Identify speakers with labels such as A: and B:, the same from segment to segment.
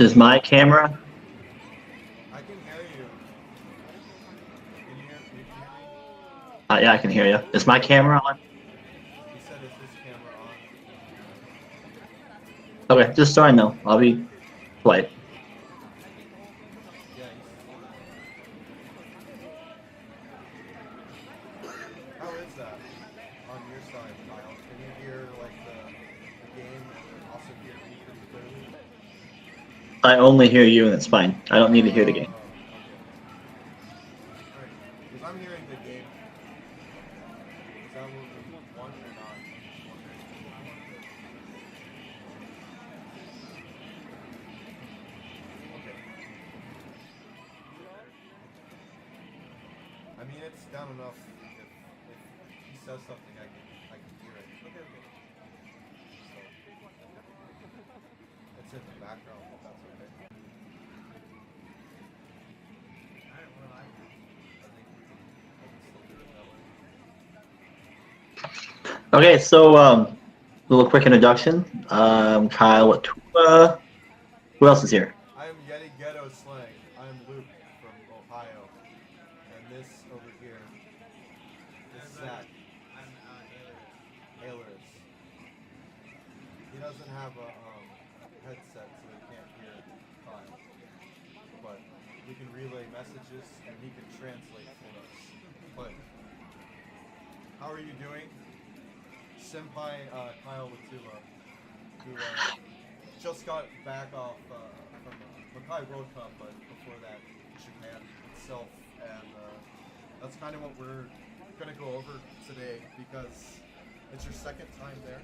A: Is my camera?
B: I can hear you. Can you hear me?
A: Yeah, I can hear you. Is my camera on?
B: He said, "Is this camera on?"
A: Okay, just so I know. I'll be polite.
B: Yeah, How is that on your side, Kyle? Can you hear like the game and also hear me pretty clearly?
A: I only hear you, and it's fine. I don't need to hear the game.
B: Okay. All right. Because I'm hearing the game. Is that what we want or not? Just wondering. Okay. I mean, it's down enough. If he says something, I can hear it. Okay. So it's in the background. If that's okay. All right. Well, I think we can still do it that way.
A: Okay, so a little quick introduction. Kyle, who else is here?
B: I am YetiGhettoSlang. I am Luke from Ohio, and this over here is Zach. I'm Ailerus. He doesn't have a headset, so he can't hear Kyle, but we can relay messages and he can translate for us. But how are you doing, Senpai KyleW's, who just got back off from the Makai World Cup, but before that, Japan itself, and that's kind of what we're gonna go over today because it's your second time there,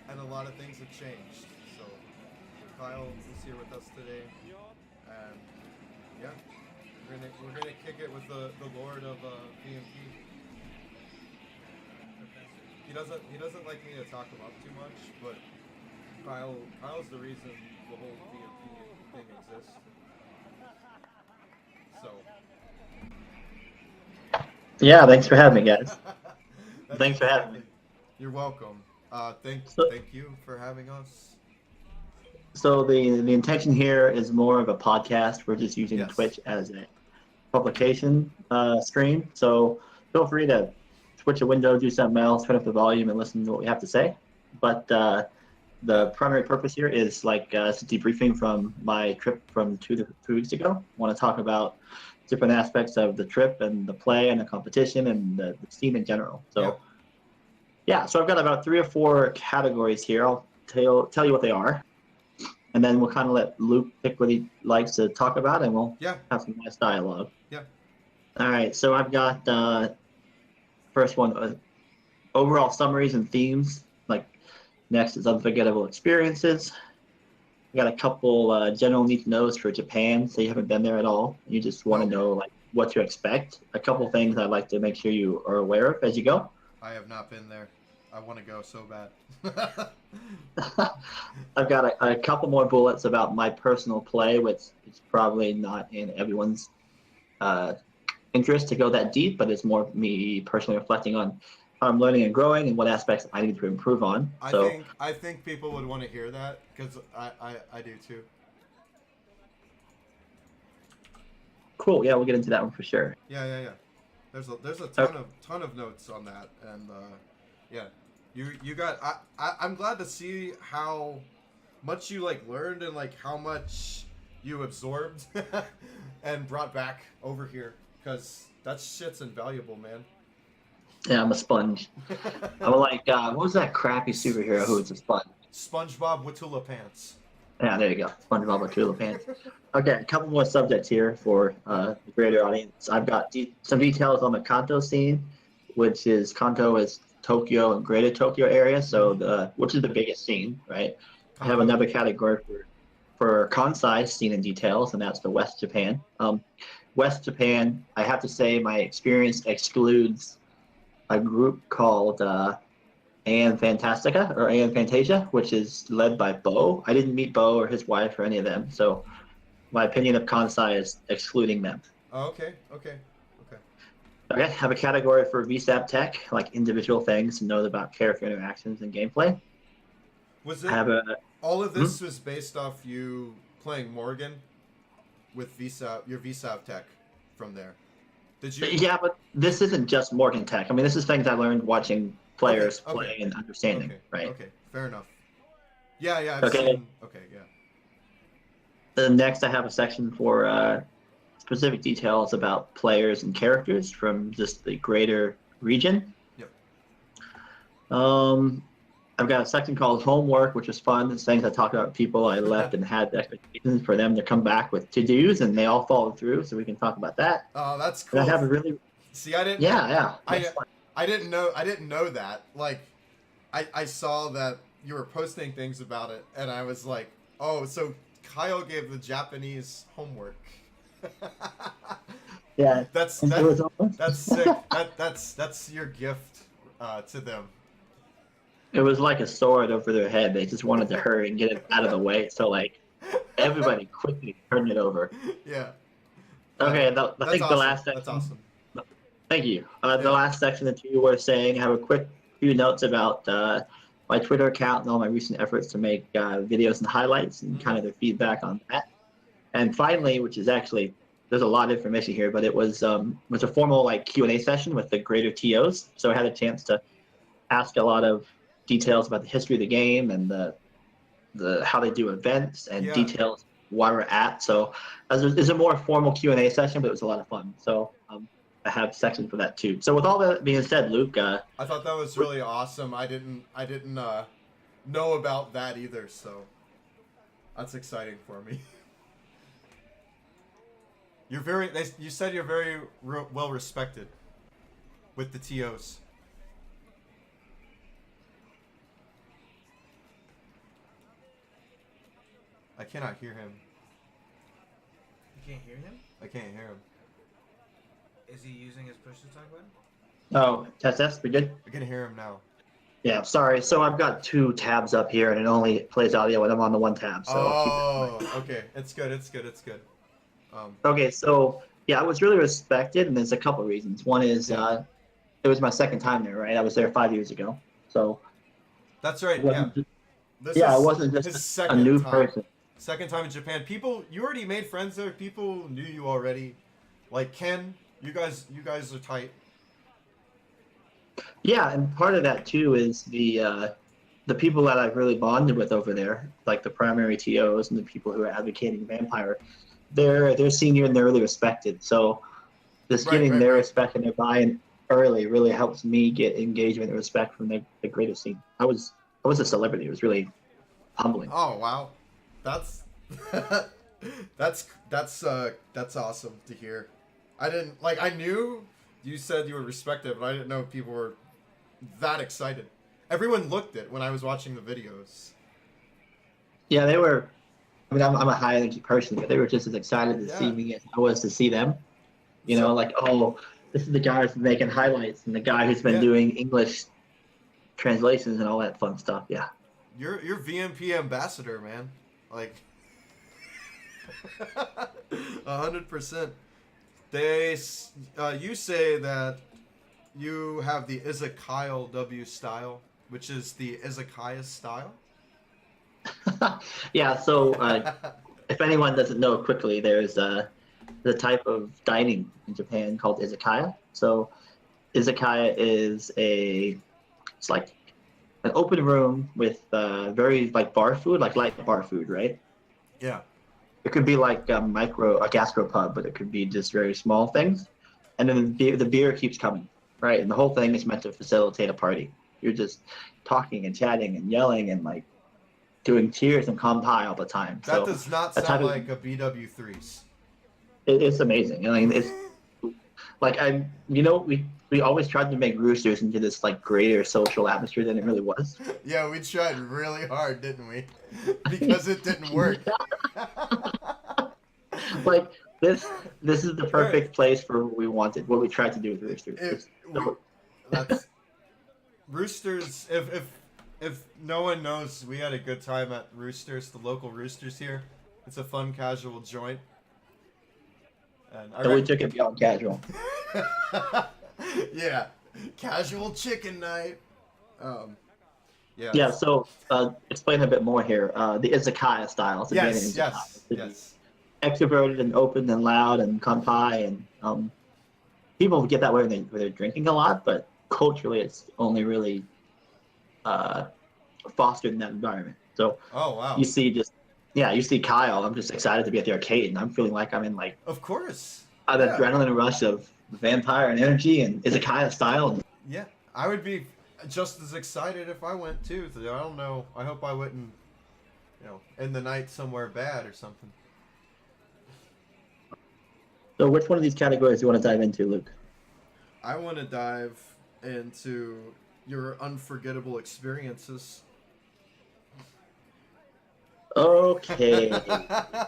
B: and a lot of things have changed. So Kyle is here with us today, and yeah, we're gonna kick it with the Lord of VMP. He doesn't like me to talk him up too much, but Kyle's the reason the whole VMP thing exists. So
A: Yeah, thanks for having me, guys.
B: that's
A: Thanks for having me.
B: exactly. You're welcome. Thank
A: So,
B: thank you for having us.
A: so the intention here is more of a podcast. We're just using
B: Yes.
A: Twitch as a publication stream. So feel free to switch a window, do something else, turn up the volume, and listen to what we have to say. But the
B: Yeah.
A: primary purpose here is like it's a debriefing from my trip from 2 weeks ago. I want to talk about different aspects of the trip and the play and the competition and the scene in general.
B: Yeah.
A: So yeah, so I've got about 3 or 4 categories here. I'll tell you what they are, and then we'll kind of let Luke pick what he likes to talk about, and we'll
B: Yeah.
A: have some nice dialogue.
B: Yeah.
A: All right, so I've got first one, overall summaries and themes. Like next is unforgettable experiences. I got a couple general need to knows for Japan, so you haven't been there at all. You just want to
B: Nope.
A: know like what to expect. A couple things I'd like to make sure you are aware of as you go.
B: I have not been there. I want to go so bad.
A: I've got a couple more bullets about my personal play, which is probably not in everyone's uh, interest to go that deep, but it's more me personally reflecting on how I'm learning and growing and what aspects I need to improve on.
B: I
A: So
B: think I think people would want to hear that because I do too.
A: cool. Yeah, we'll get into that one for sure.
B: Yeah. There's a
A: Okay.
B: ton of notes on that, and yeah, you got. I'm glad to see how much you like learned and like how much you absorbed and brought back over here because that shit's invaluable, man.
A: Yeah, I'm a sponge. I'm like, what was that crappy superhero who was a sponge?
B: SpongeBob Watula Pants.
A: Yeah, there you go. SpongeBob with Tula Pants. Okay, a couple more subjects here for the greater audience. I've got some details on the Kanto scene, which is Kanto is Tokyo and Greater Tokyo area, so which is the biggest scene, right? I have
B: Kanto.
A: another category for Kansai scene and details, and that's the West Japan. West Japan, I have to say, my experience excludes a group called and Fantastica or and Fantasia, which is led by Bo. I didn't meet Bo or his wife or any of them, so my opinion of Kansai is excluding them.
B: Oh, okay.
A: Okay, I have a category for VSAP tech, like individual things to know about character interactions and gameplay.
B: Was
A: I
B: it
A: have a
B: all of
A: hmm?
B: this was based off you playing Morgan with your VSAV tech from there? Did you?
A: Yeah, but this isn't just Morgan Tech. I mean, this is things I learned watching
B: Okay,
A: players
B: okay,
A: play and understanding,
B: okay,
A: right?
B: okay. Fair enough. Yeah, yeah. I've
A: Okay.
B: seen. Okay, yeah.
A: Then next, I have a section for specific details about players and characters from just the greater region.
B: Yep.
A: Um, I've got a section called homework, which is fun. It's things I talk about people I left and had expectations for them to come back with to-dos, and they all followed through, so we can talk about that.
B: Oh, that's
A: And I
B: cool.
A: have a really,
B: See, I didn't.
A: yeah,
B: I
A: that's fun.
B: I didn't know. I didn't know that. Like, I saw that you were posting things about it, and I was like, oh, so Kyle gave the Japanese homework.
A: Yeah,
B: That's
A: and it was almost,
B: that's sick. That's your gift to them.
A: it was like a sword over their head. They just wanted to hurry and get it out of the way, so like everybody quickly turned it over.
B: Yeah.
A: Okay, I
B: That's
A: think the
B: awesome.
A: last
B: That's
A: section.
B: awesome.
A: Thank you. The
B: Yeah.
A: last section that you were saying, I have a quick few notes about my Twitter account and all my recent efforts to make videos and highlights and kind of their feedback on that. And finally, which is actually there's a lot of information here, but it was a formal like Q&A session with the greater TOs. So I had a chance to ask a lot of details about the history of the game and the how they do events and
B: Yeah.
A: details why we're at. So it's a more formal Q&A session, but it was a lot of fun. So I have sections for that too. So with all that being said, Luke,
B: I thought that was really awesome. I didn't know about that either, so that's exciting for me. You're very. You said you're very well respected with the TOs. I cannot hear him.
C: You can't hear him?
B: I can't hear him.
C: Is he using his push to talk button?
A: oh, test, we good?
B: I can hear him now.
A: Yeah, sorry. So I've got two tabs up here, and it only plays audio when I'm on the one tab. So I'll keep it.
B: Oh, okay. It's good. It's good. It's good.
A: Okay, so yeah, I was really respected, and there's a couple reasons. One is
B: Yeah.
A: it was my second time there, right? I was there 5 years ago, so
B: That's
A: it
B: right. Yeah.
A: wasn't just,
B: This
A: yeah,
B: is
A: I wasn't
B: his
A: just a
B: second
A: new
B: time.
A: person.
B: Second time in Japan. People, you already made friends there. People knew you already. Like Ken, you guys are tight.
A: Yeah, and part of that too is the people that I've really bonded with over there, like the primary TOs and the people who are advocating Vampire. They're senior and they're really respected. So just
B: Right,
A: getting
B: right,
A: their
B: right.
A: respect and their buy-in early really helps me get engagement and respect from the greater scene. I was a celebrity. It was really humbling.
B: Oh wow, that's that's awesome to hear. I didn't like. I knew you said you were respected, but I didn't know people were that excited. Everyone looked it when I was watching the videos.
A: Yeah, they were. I mean, I'm a high energy person, but they were just as excited to see
B: Yeah.
A: me as I was to see them. You know,
B: So
A: like, oh, this is the guy who's making highlights and the guy who's been
B: yeah,
A: doing English translations and all that fun stuff. Yeah.
B: you're VMP ambassador, man. Like 100%. You say that you have the KyleW style, which is the izakaya style.
A: Yeah. So, if anyone doesn't know, quickly, there's the type of dining in Japan called izakaya. So, izakaya is it's like an open room with very like bar food, like light bar food, right?
B: Yeah.
A: It could be like a gastropub, but it could be just very small things. And then the beer keeps coming, right? And the whole thing is meant to facilitate a party. You're just talking and chatting and yelling and like doing cheers and kanpai all the time.
B: That
A: So
B: does not
A: that type
B: sound
A: of
B: like a BW3s.
A: it's amazing. I mean, it's like we always tried to make Roosters into this like greater social atmosphere than it really was.
B: Yeah, we tried really hard, didn't we? Because it didn't work.
A: Like this is the
B: Alright.
A: perfect place for what we tried to do with Roosters.
B: That's Roosters. If no one knows, we had a good time at Roosters, the local Roosters here. It's a fun, casual joint. And
A: So we took it beyond casual.
B: yeah, casual chicken night. Yeah.
A: Yeah, so explain a bit more here. The izakaya style. It's a band in
B: Yes,
A: izakaya.
B: yes,
A: It's
B: yes.
A: extroverted and open and loud and kanpai, and people get that way when they're drinking a lot, but culturally it's only really uh, fostered in that environment. So
B: Oh, wow.
A: you see just yeah, you see Kyle. I'm just excited to be at the arcade, and I'm feeling like I'm in like
B: Of course.
A: an
B: Yeah.
A: adrenaline rush of vampire and energy and izakaya style.
B: Yeah. I would be just as excited if I went too. So I don't know. I hope I wouldn't, end the night somewhere bad or something.
A: So which one of these categories do you want to dive into, Luke?
B: I want to dive into your unforgettable experiences.
A: Okay.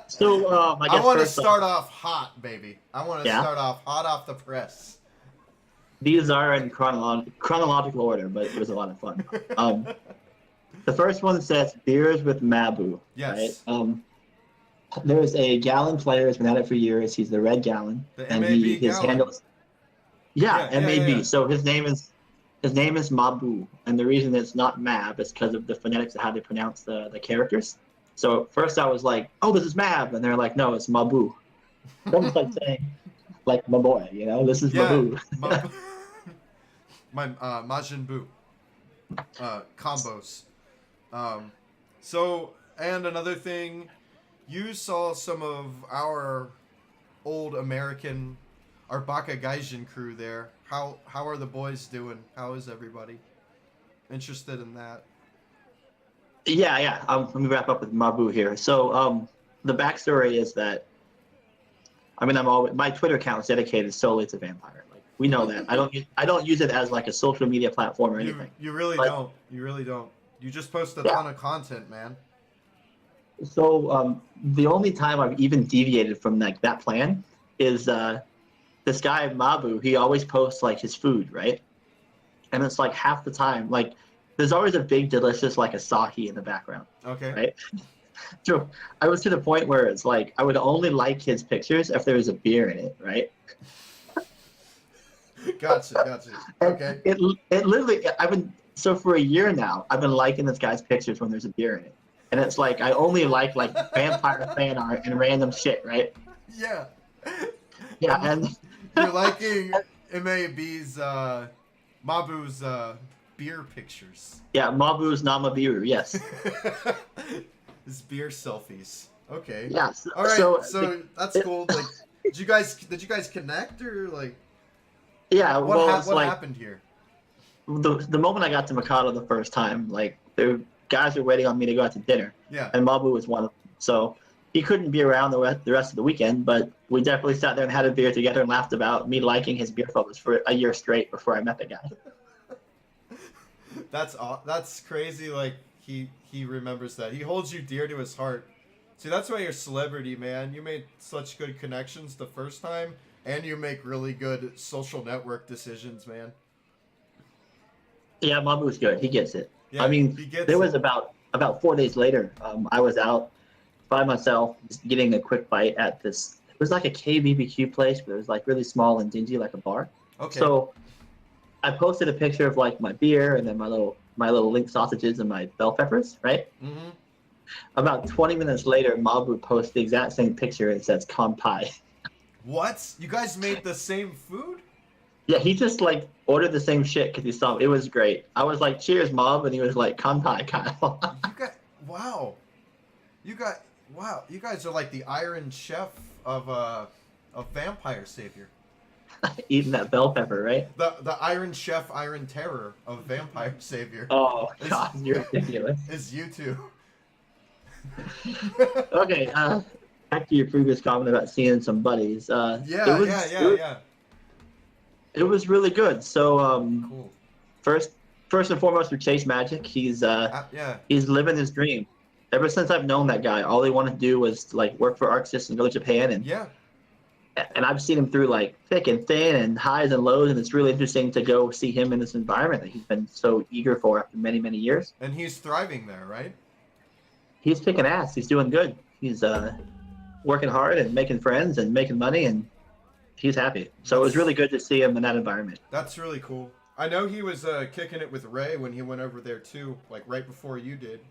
A: So I guess
B: want to
A: first
B: start
A: off,
B: off hot, baby. I want to
A: yeah,
B: start off hot off the press.
A: these are in chronological order, but it was a lot of fun. The first one says beers with Mabu. Right.
B: Yes.
A: There's a Gallon player who's been at it for years. He's the Red Gallon,
B: The
A: and
B: MAB
A: his
B: Gallon.
A: handle is MAB.
B: Yeah.
A: So his name is Mabu, and the reason it's not Mab is because of the phonetics of how they pronounce the characters. So at first I was like, "Oh, this is Mab," and they're like, "No, it's Mabu." It's almost like saying, like my boy, this is
B: Yeah.
A: Mabu.
B: My Majin Buu. Combos. So, and another thing, you saw some of our old American, our Baka Gaijin crew there. How are the boys doing? How is everybody? Interested in that.
A: Yeah. Let me wrap up with Mabu here. So the backstory is that my Twitter account is dedicated solely to vampire. Like we know that. I don't use it as like a social media platform or anything.
B: You really
A: But,
B: don't. You really don't. You just post a
A: yeah.
B: ton of content, man.
A: So the only time I've even deviated from like that plan is this guy Mabu. He always posts like his food, right? And it's like half the time, like there's always a big delicious like asahi in the background,
B: Okay.
A: right? So I was to the point where it's like I would only like his pictures if there was a beer in it, right?
B: Gotcha. Okay.
A: It literally for a year now I've been liking this guy's pictures when there's a beer in it, and it's like I only like vampire fan art and random shit, right?
B: Yeah.
A: Yeah, and
B: You're liking Mabu's beer pictures.
A: yeah, Mabu's Namabiru, yes.
B: His beer selfies. Okay.
A: Yeah.
B: All right. So that's cool. Like, did you guys connect or like?
A: Yeah.
B: What happened here?
A: The moment I got to Mikado the first time, like the guys were waiting on me to go out to dinner.
B: Yeah.
A: And Mabu was one of them. So he couldn't be around the rest of the weekend, but we definitely sat there and had a beer together and laughed about me liking his beer photos for a year straight before I met the guy.
B: That's crazy. Like he remembers that. He holds you dear to his heart. See, that's why you're a celebrity, man. You made such good connections the first time, and you make really good social network decisions, man.
A: Yeah, Mabu's good. He gets it.
B: Yeah,
A: I mean,
B: he gets
A: there
B: it.
A: was about 4 days later, I was out by myself just getting a quick bite at this. It was like a KBBQ place, but it was like really small and dingy, like a bar.
B: Okay.
A: So I posted a picture of like my beer and then my little link sausages and my bell peppers, right?
B: Mm-hmm.
A: About 20 minutes later, Mabu posts the exact same picture and says "kanpai."
B: What? You guys made the same food?
A: Yeah, he just like ordered the same shit because he saw it. It was great. I was like, "Cheers, Mob," and he was like, "Kanpai, Kyle."
B: Wow. You guys are like the Iron Chef of Vampire Savior.
A: Eating that bell pepper, right?
B: The Iron Chef, Iron Terror of Vampire Savior.
A: Oh God, you're ridiculous.
B: Is you two.
A: Okay, back to your previous comment about seeing some buddies.
B: Yeah.
A: It was really good. So,
B: Cool.
A: first and foremost, for Chase Magic, he's living his dream. Ever since I've known that guy, all he wanted to do was like work for Arxis and go to Japan, and I've seen him through like thick and thin and highs and lows, and it's really interesting to go see him in this environment that he's been so eager for after many, many years.
B: And he's thriving there, right?
A: He's kicking ass. He's doing good. He's working hard and making friends and making money, and he's happy. So it was really good to see him in that environment.
B: That's really cool. I know he was kicking it with Ray when he went over there too, like right before you did.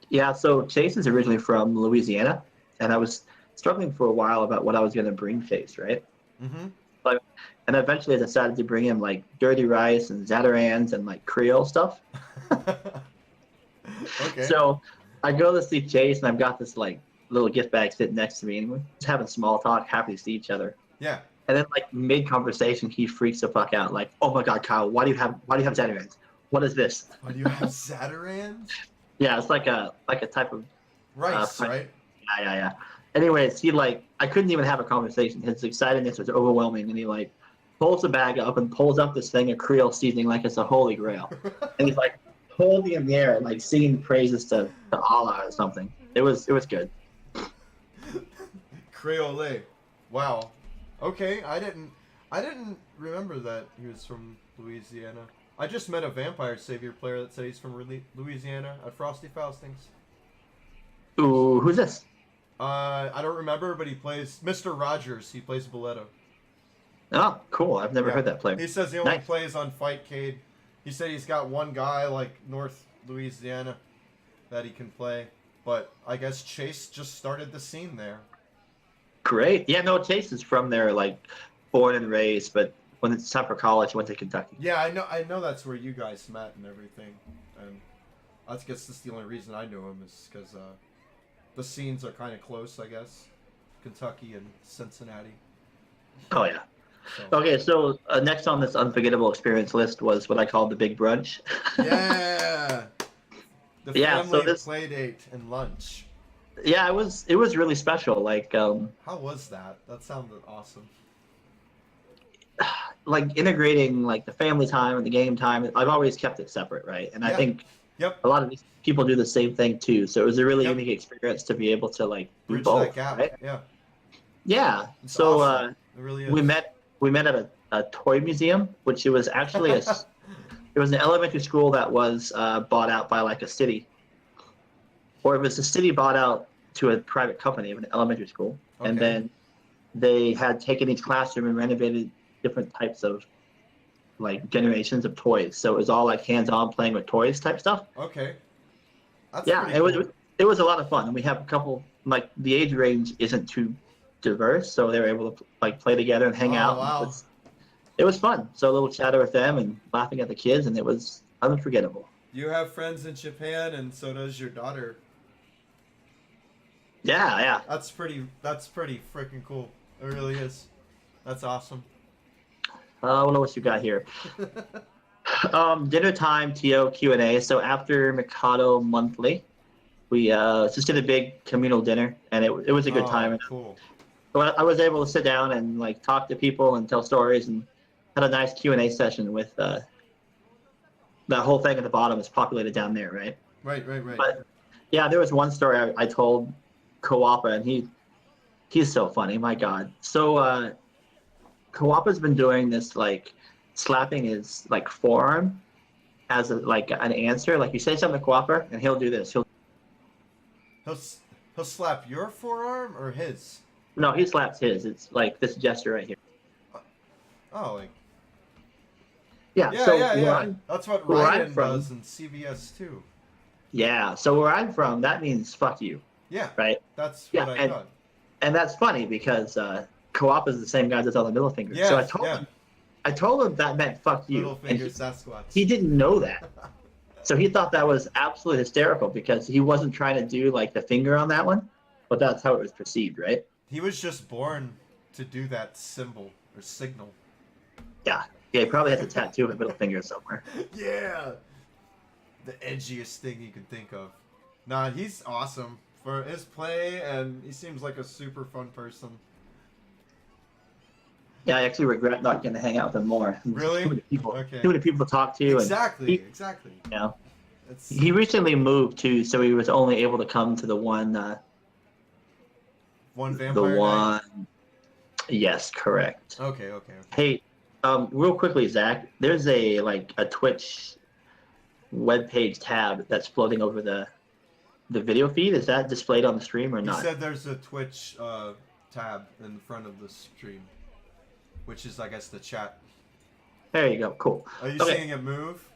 A: Yeah, so Chase is originally from Louisiana, and I was struggling for a while about what I was going to bring Chase, right?
B: Mm-hmm.
A: But and eventually I decided to bring him like dirty rice and Zatarans and like Creole stuff.
B: Okay.
A: So I go to see Chase, and I've got this like little gift bag sitting next to me, and we're just having small talk, happy to see each other.
B: Yeah.
A: And then like mid conversation, he freaks the fuck out, like, "Oh my God, Kyle, why do you have Zatarans? What is this?"
B: Why do you have Zatarans?
A: Yeah, it's like a type of
B: Rice,
A: French.
B: right?
A: Yeah. Anyways, he like I couldn't even have a conversation. His excitedness was overwhelming, and he like pulls the bag up and pulls up this thing of Creole seasoning like it's a holy grail, and he's like holding in the air, like singing praises to Allah or something. It was good.
B: Creole. Wow. Okay, I didn't remember that he was from Louisiana. I just met a Vampire Savior player that said he's from Louisiana at Frosty Faustings.
A: Ooh, who's this?
B: I don't remember, but he plays Mr. Rogers. He plays Boleto.
A: Oh, cool. I've never
B: Yeah.
A: heard that play.
B: He says he only
A: Nice.
B: plays on Fightcade. He said he's got one guy like North Louisiana that he can play, but I guess Chase just started the scene there.
A: Great. Yeah, no, Chase is from there, like born and raised, but when it's time for college, went to Kentucky.
B: Yeah, I know that's where you guys met and everything, and I guess that's the only reason I know him is because the scenes are kind of close, I guess. Kentucky and Cincinnati.
A: Oh yeah.
B: So.
A: Okay, so next on this unforgettable experience list was what I called the big brunch.
B: Yeah. The
A: Yeah, so
B: family
A: this-
B: play date and lunch.
A: Yeah, it was really special.
B: How was that? That sounded awesome.
A: Like integrating like the family time and the game time. I've always kept it separate, right? And I
B: Yeah.
A: think
B: Yep.
A: a lot of these people do the same thing too. So it was a really
B: Yep.
A: unique experience to be able to like do
B: Bridge
A: both,
B: that gap.
A: right?
B: Yeah.
A: Yeah.
B: It's
A: So
B: awesome. It really is.
A: we met at a toy museum, which it was actually it was an elementary school that was bought out by like a city, or it was the city bought out to a private company of an elementary school, and
B: Okay.
A: then they had taken each classroom and renovated different types of like generations of toys. So it was all like hands-on playing with toys type stuff.
B: Okay. That's
A: Yeah,
B: pretty
A: it was
B: cool.
A: it was a lot of fun, and we have a couple like the age range isn't too diverse, so they were able to like play together and hang
B: Oh,
A: out.
B: wow.
A: It was fun. So a little chatter with them and laughing at the kids, and it was unforgettable.
B: You have friends in Japan, and so does your daughter.
A: Yeah.
B: That's pretty freaking cool. It really is. That's awesome.
A: What else you got here? Dinner time, TO Q&A. So after Mikado Monthly, we just did a big communal dinner, and it was a good time.
B: Cool.
A: So I was able to sit down and like talk to people and tell stories, and had a nice Q&A session with that whole thing at the bottom is populated down there, right?
B: Right.
A: But yeah, there was one story I told Kawapa, and he's so funny, my God. So Kawapa's been doing this like slapping his like forearm as like an answer. Like you say something to Kawapa, and he'll do this.
B: He'll slap your forearm or his?
A: No, he slaps his. It's like this gesture right here.
B: Oh, like
A: Yeah.
B: yeah,
A: so
B: yeah. That's what
A: where I'm
B: Ryan
A: from-
B: does in CBS too.
A: Yeah. So where I'm from, that means fuck you,
B: Yeah,
A: right?
B: that's
A: Yeah,
B: what I thought.
A: And that's funny because Kawapa's the same guy that's on the middle finger. So
B: Yes,
A: I told him that meant fuck you.
B: Little
A: and
B: finger Sasquatch.
A: he didn't know that. So he thought that was absolutely hysterical because he wasn't trying to do like the finger on that one, but that's how it was perceived, right?
B: He was just born to do that symbol or signal.
A: Yeah. Yeah, he probably has a tattoo of a middle finger somewhere.
B: Yeah, the edgiest thing you can think of. Nah, he's awesome for his play, and he seems like a super fun person.
A: Yeah, I actually regret not getting to hang out with him more.
B: Really?
A: Too many people,
B: Okay.
A: too many people to talk to.
B: Exactly.
A: You know,
B: It's
A: he recently moved too, so he was only able to come to the one.
B: one
A: The
B: vampire night?
A: one. Yes, correct.
B: Okay.
A: Hey, real quickly, Zach, there's a Twitch webpage tab that's floating over the video feed. Is that displayed on the stream or
B: He
A: not?
B: said there's a Twitch tab in the front of the stream, which is, I guess, the chat.
A: There you go. Cool.
B: Are you
A: Okay.
B: seeing it move?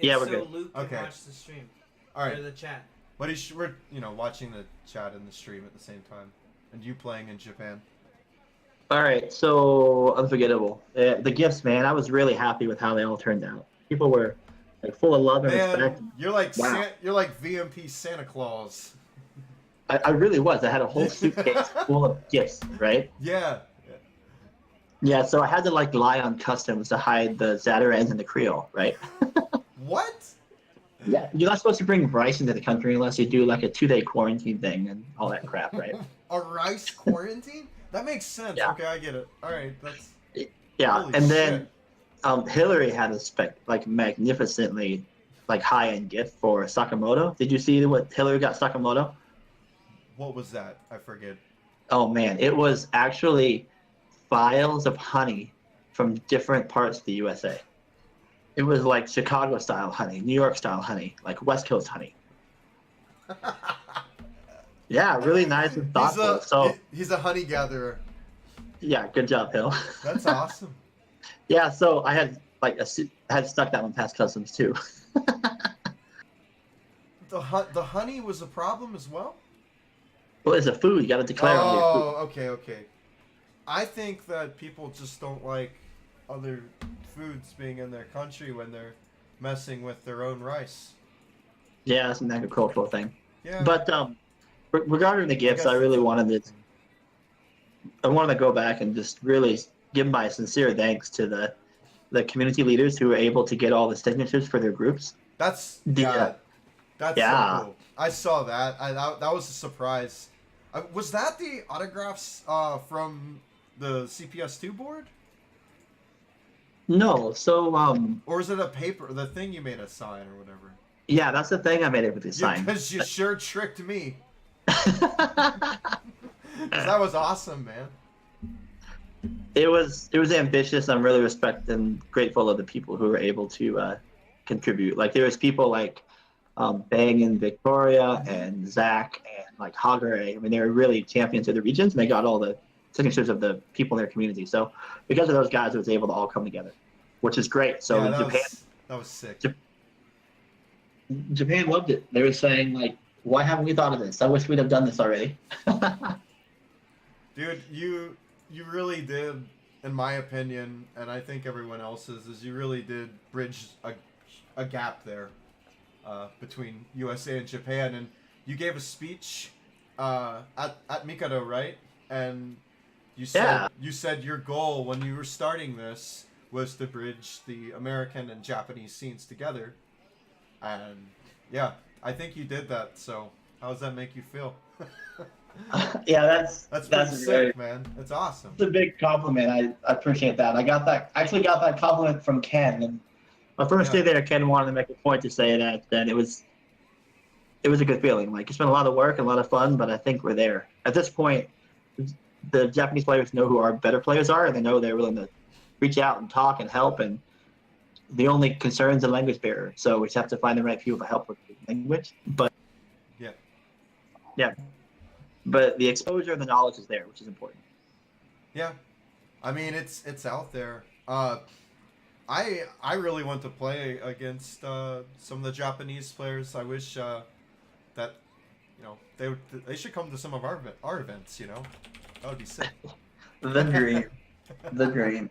A: Yeah,
C: It's
A: we're
C: so
A: good.
C: Luke can
B: Okay.
C: watch the stream.
B: All right.
C: Or the chat.
B: But we're watching the chat and the stream at the same time, and you playing in Japan.
A: All right. So unforgettable. The gifts, man. I was really happy with how they all turned out. People were like full of love and respect.
B: Man, you're like
A: Wow.
B: you're like VMP Santa Claus.
A: I really was. I had a whole suitcase full of gifts, right?
B: Yeah.
A: Yeah. So I had to like lie on customs to hide the Zatarans and the Creole, right?
B: What?
A: Yeah. You're not supposed to bring rice into the country unless you do like a 2-day quarantine thing and all that crap, right?
B: A rice quarantine? That makes sense.
A: Yeah.
B: Okay, I get it. All right, that's
A: Yeah.
B: holy
A: And
B: shit.
A: then Hillary had a magnificently like high-end gift for Sakamoto. Did you see what Hillary got Sakamoto?
B: What was that? I forget.
A: Oh man, it was actually files of honey from different parts of the USA. It was like Chicago style honey, New York style honey, like West Coast honey. Yeah, really nice and thoughtful.
B: He's a honey gatherer.
A: Yeah, good job, Hill.
B: That's awesome.
A: Yeah, so I had had stuck that one past customs too.
B: The honey was a problem as well?
A: Well, it's a food. You got to declare all your food.
B: Okay. I think that people just don't like other foods being in their country when they're messing with their own rice.
A: Yeah, it's an agricultural thing.
B: Yeah.
A: But regarding the gifts, I really wanted to go back and just really give my sincere thanks to the community leaders who were able to get all the signatures for their groups.
B: That's
A: Yeah.
B: so cool. I saw that. That was a surprise. Was that the autographs from the CPS2 board?
A: No, so
B: Or is it a paper, the thing you made us sign or whatever?
A: yeah, that's the thing I made everything sign.
B: Because you sure tricked me. 'Cause that was awesome, man.
A: It was ambitious. I'm really respect and grateful of the people who were able to contribute. Like there was people like Bang and Victoria and Zach and like Hagare. I mean, they were really champions of the regions, and they got all the signatures of the people in their community. So because of those guys, it was able to all come together, which is great. So
B: yeah,
A: that
B: was sick.
A: Japan loved it. They were saying like, why haven't we thought of this? I wish we'd have done this already.
B: Dude, you really did, in my opinion, and I think everyone else's, is you really did bridge a gap there between USA and Japan. And you gave a speech at Mikado, right? And you said your goal when you were starting this was to bridge the American and Japanese scenes together. And yeah, I think you did that. So how does that make you feel?
A: Yeah,
B: that's pretty sick, man. That's awesome.
A: It's a big compliment. I appreciate that. I got that compliment from Ken. And my first day there, Ken wanted to make a point to say that, and it was a good feeling. Like it's been a lot of work and a lot of fun, but I think we're there. At this point, the Japanese players know who our better players are, and they know they're willing to reach out and talk and help. And the only concern is the language barrier. So we just have to find the right people to help with the language. But yeah. But the exposure and the knowledge is there, which is important.
B: Yeah, I mean it's out there. I really want to play against some of the Japanese players. I wish that they should come to some of our events. That would be sick.
A: The dream, the dream.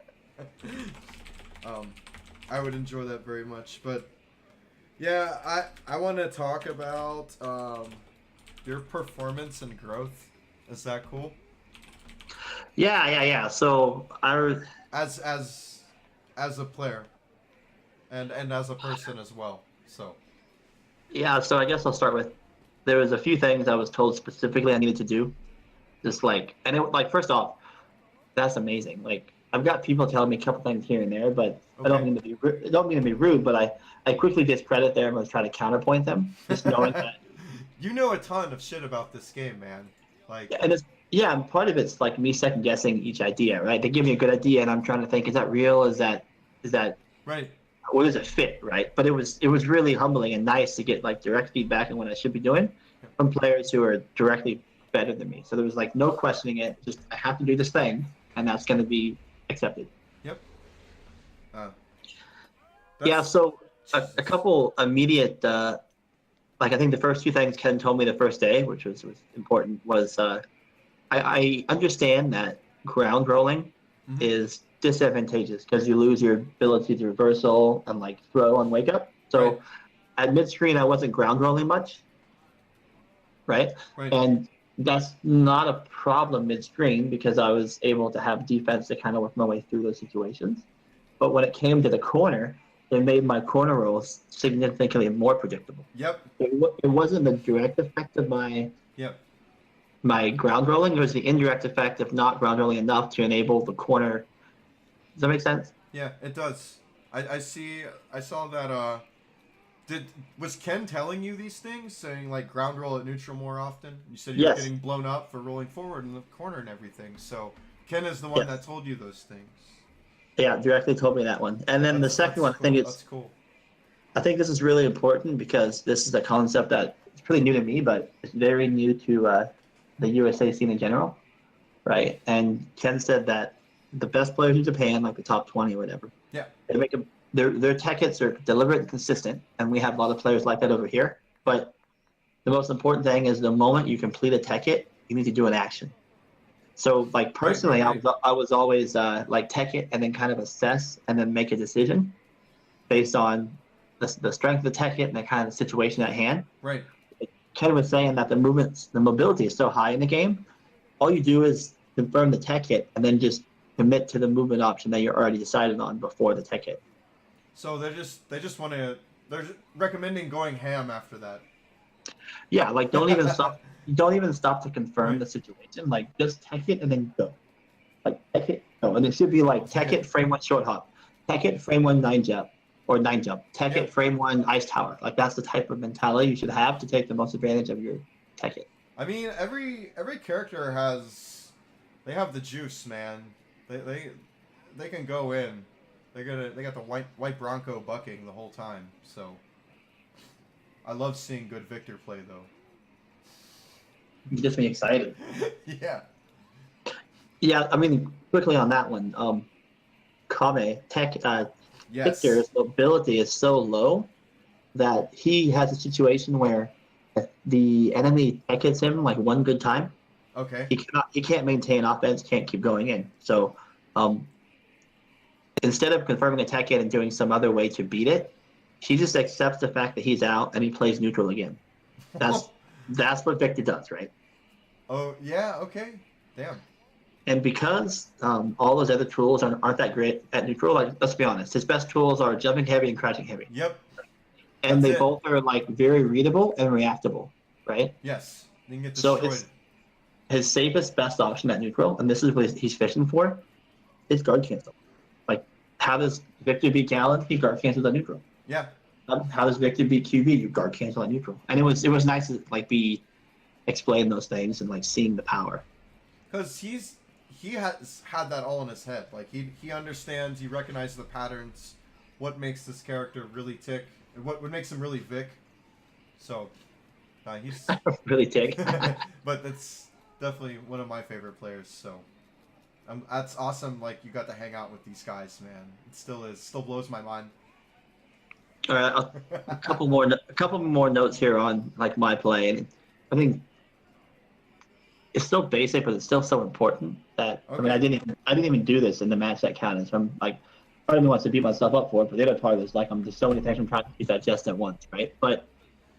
B: I would enjoy that very much. But yeah, I want to talk about your performance and growth. Is that cool?
A: Yeah. So
B: as a player and as a person as well. So
A: yeah, so I guess I'll start with there was a few things I was told specifically I needed to do. Just first off, that's amazing. Like I've got people telling me a couple things here and there, but
B: okay.
A: I don't mean to be rude, but I quickly discredit them and try to counterpoint them, just knowing that
B: you know a ton of shit about this game, man. Like
A: and part of it's like me second guessing each idea, right? They give me a good idea and I'm trying to think, is that real? Is that
B: right?
A: Where does it fit, right? But it was really humbling and nice to get like direct feedback on what I should be doing from players who are directly better than me. So there was like no questioning it. Just I have to do this thing, and that's going to be accepted.
B: Yep.
A: Yeah,
C: That's
A: so a
C: Jesus.
A: couple immediate, like I think the first two things Ken told me the first day, which was important, was I understand that ground rolling
C: Mm-hmm.
A: is disadvantageous because you lose your ability to reversal and like throw on wake up.
C: Right.
A: So at mid screen, I wasn't ground rolling much, right?
C: Right.
A: And that's not a problem mid screen because I was able to have defense to kind of work my way through those situations. But when it came to the corner, it made my corner rolls significantly more predictable.
C: Yep.
A: It wasn't the direct effect of
C: Yep.
A: my ground rolling. It was the indirect effect of not ground rolling enough to enable the corner. Does that make sense?
C: Yeah, it does. I see. I saw that. Did was Ken telling you these things, saying like ground roll at neutral more often? You said you were
A: Yes.
C: getting blown up for rolling forward in the corner and everything. So Ken is the one that
A: Yes.
C: told you those things.
A: Yeah, directly told me that one. And then the second
C: That's
A: one,
C: cool. That's cool.
A: I think this is really important because this is a concept that is pretty new to me, but it's very new to the USA scene in general, right? And Ken said that the best players in Japan, like the top 20 or whatever,
C: Yeah.
A: they make their tech hits are deliberate and consistent, and we have a lot of players like that over here. But the most important thing is the moment you complete a tech hit, you need to do an action. So, like
C: Right. Right.
A: personally,
C: Right.
A: I was always like tech it and then kind of assess and then make a decision based on the strength of the tech hit and the kind of situation at hand.
C: Right.
A: Ken was saying that the mobility is so high in the game. All you do is confirm the tech hit and then just commit to the movement option that you're already decided on before the tech hit.
C: So they just want to. They're recommending going ham after that.
A: Yeah, like don't even stop. Don't even stop to confirm
C: Right.
A: the situation. Like just tech it and then go. Like tech it, go, and it should be like tech it, frame one short hop, tech it, frame one nine jump, or nine jump, tech
C: Yep.
A: it, frame one ice tower. Like that's the type of mentality you should have to take the most advantage of your tech it.
C: I mean, every character has they have the juice, man. They can go in. They got the white Bronco bucking the whole time. So I love seeing good Victor play though.
A: It gets me excited.
C: Yeah.
A: Yeah, I mean quickly on that one. Kame tech
C: Yes.
A: Victor's mobility is so low that he has a situation where if the enemy tech hits him like one good time,
C: Okay.
A: he can't maintain offense, can't keep going in. So um, instead of confirming a tech hit and doing some other way to beat it, he just accepts the fact that he's out and he plays neutral again. That's what Victor does, right?
C: Oh yeah. Okay. Damn.
A: And because all those other tools aren't that great at neutral, like let's be honest, his best tools are jumping heavy and crouching heavy,
C: Yep.
A: and
C: That's
A: they
C: it.
A: both are like very readable and reactable, right?
C: Yes. You can get
A: So
C: destroyed.
A: his safest best option at neutral, and this is what he's fishing for, is guard cancel. Like how does Victor beat Gallon? He guard cancels at neutral.
C: Yeah.
A: How does Victor beat QB? You guard cancel at neutral. And it was nice to like be explain those things and like seeing the power.
C: Because he has had that all in his head. Like he understands, he recognizes the patterns, what makes this character really tick, and what makes him really Vic. So, he's.
A: Really tick.
C: But that's definitely one of my favorite players. So, that's awesome. Like you got to hang out with these guys, man. It still is. Still blows my mind.
A: All right, a couple more notes here on like my play, and I think it's still basic, but it's still so important that I mean
C: Okay.
A: I didn't even do this in the match that counted. So I'm like part of me wants to beat myself up for it, but the other part is like I'm just so many things I'm trying to keep that just at once, right? But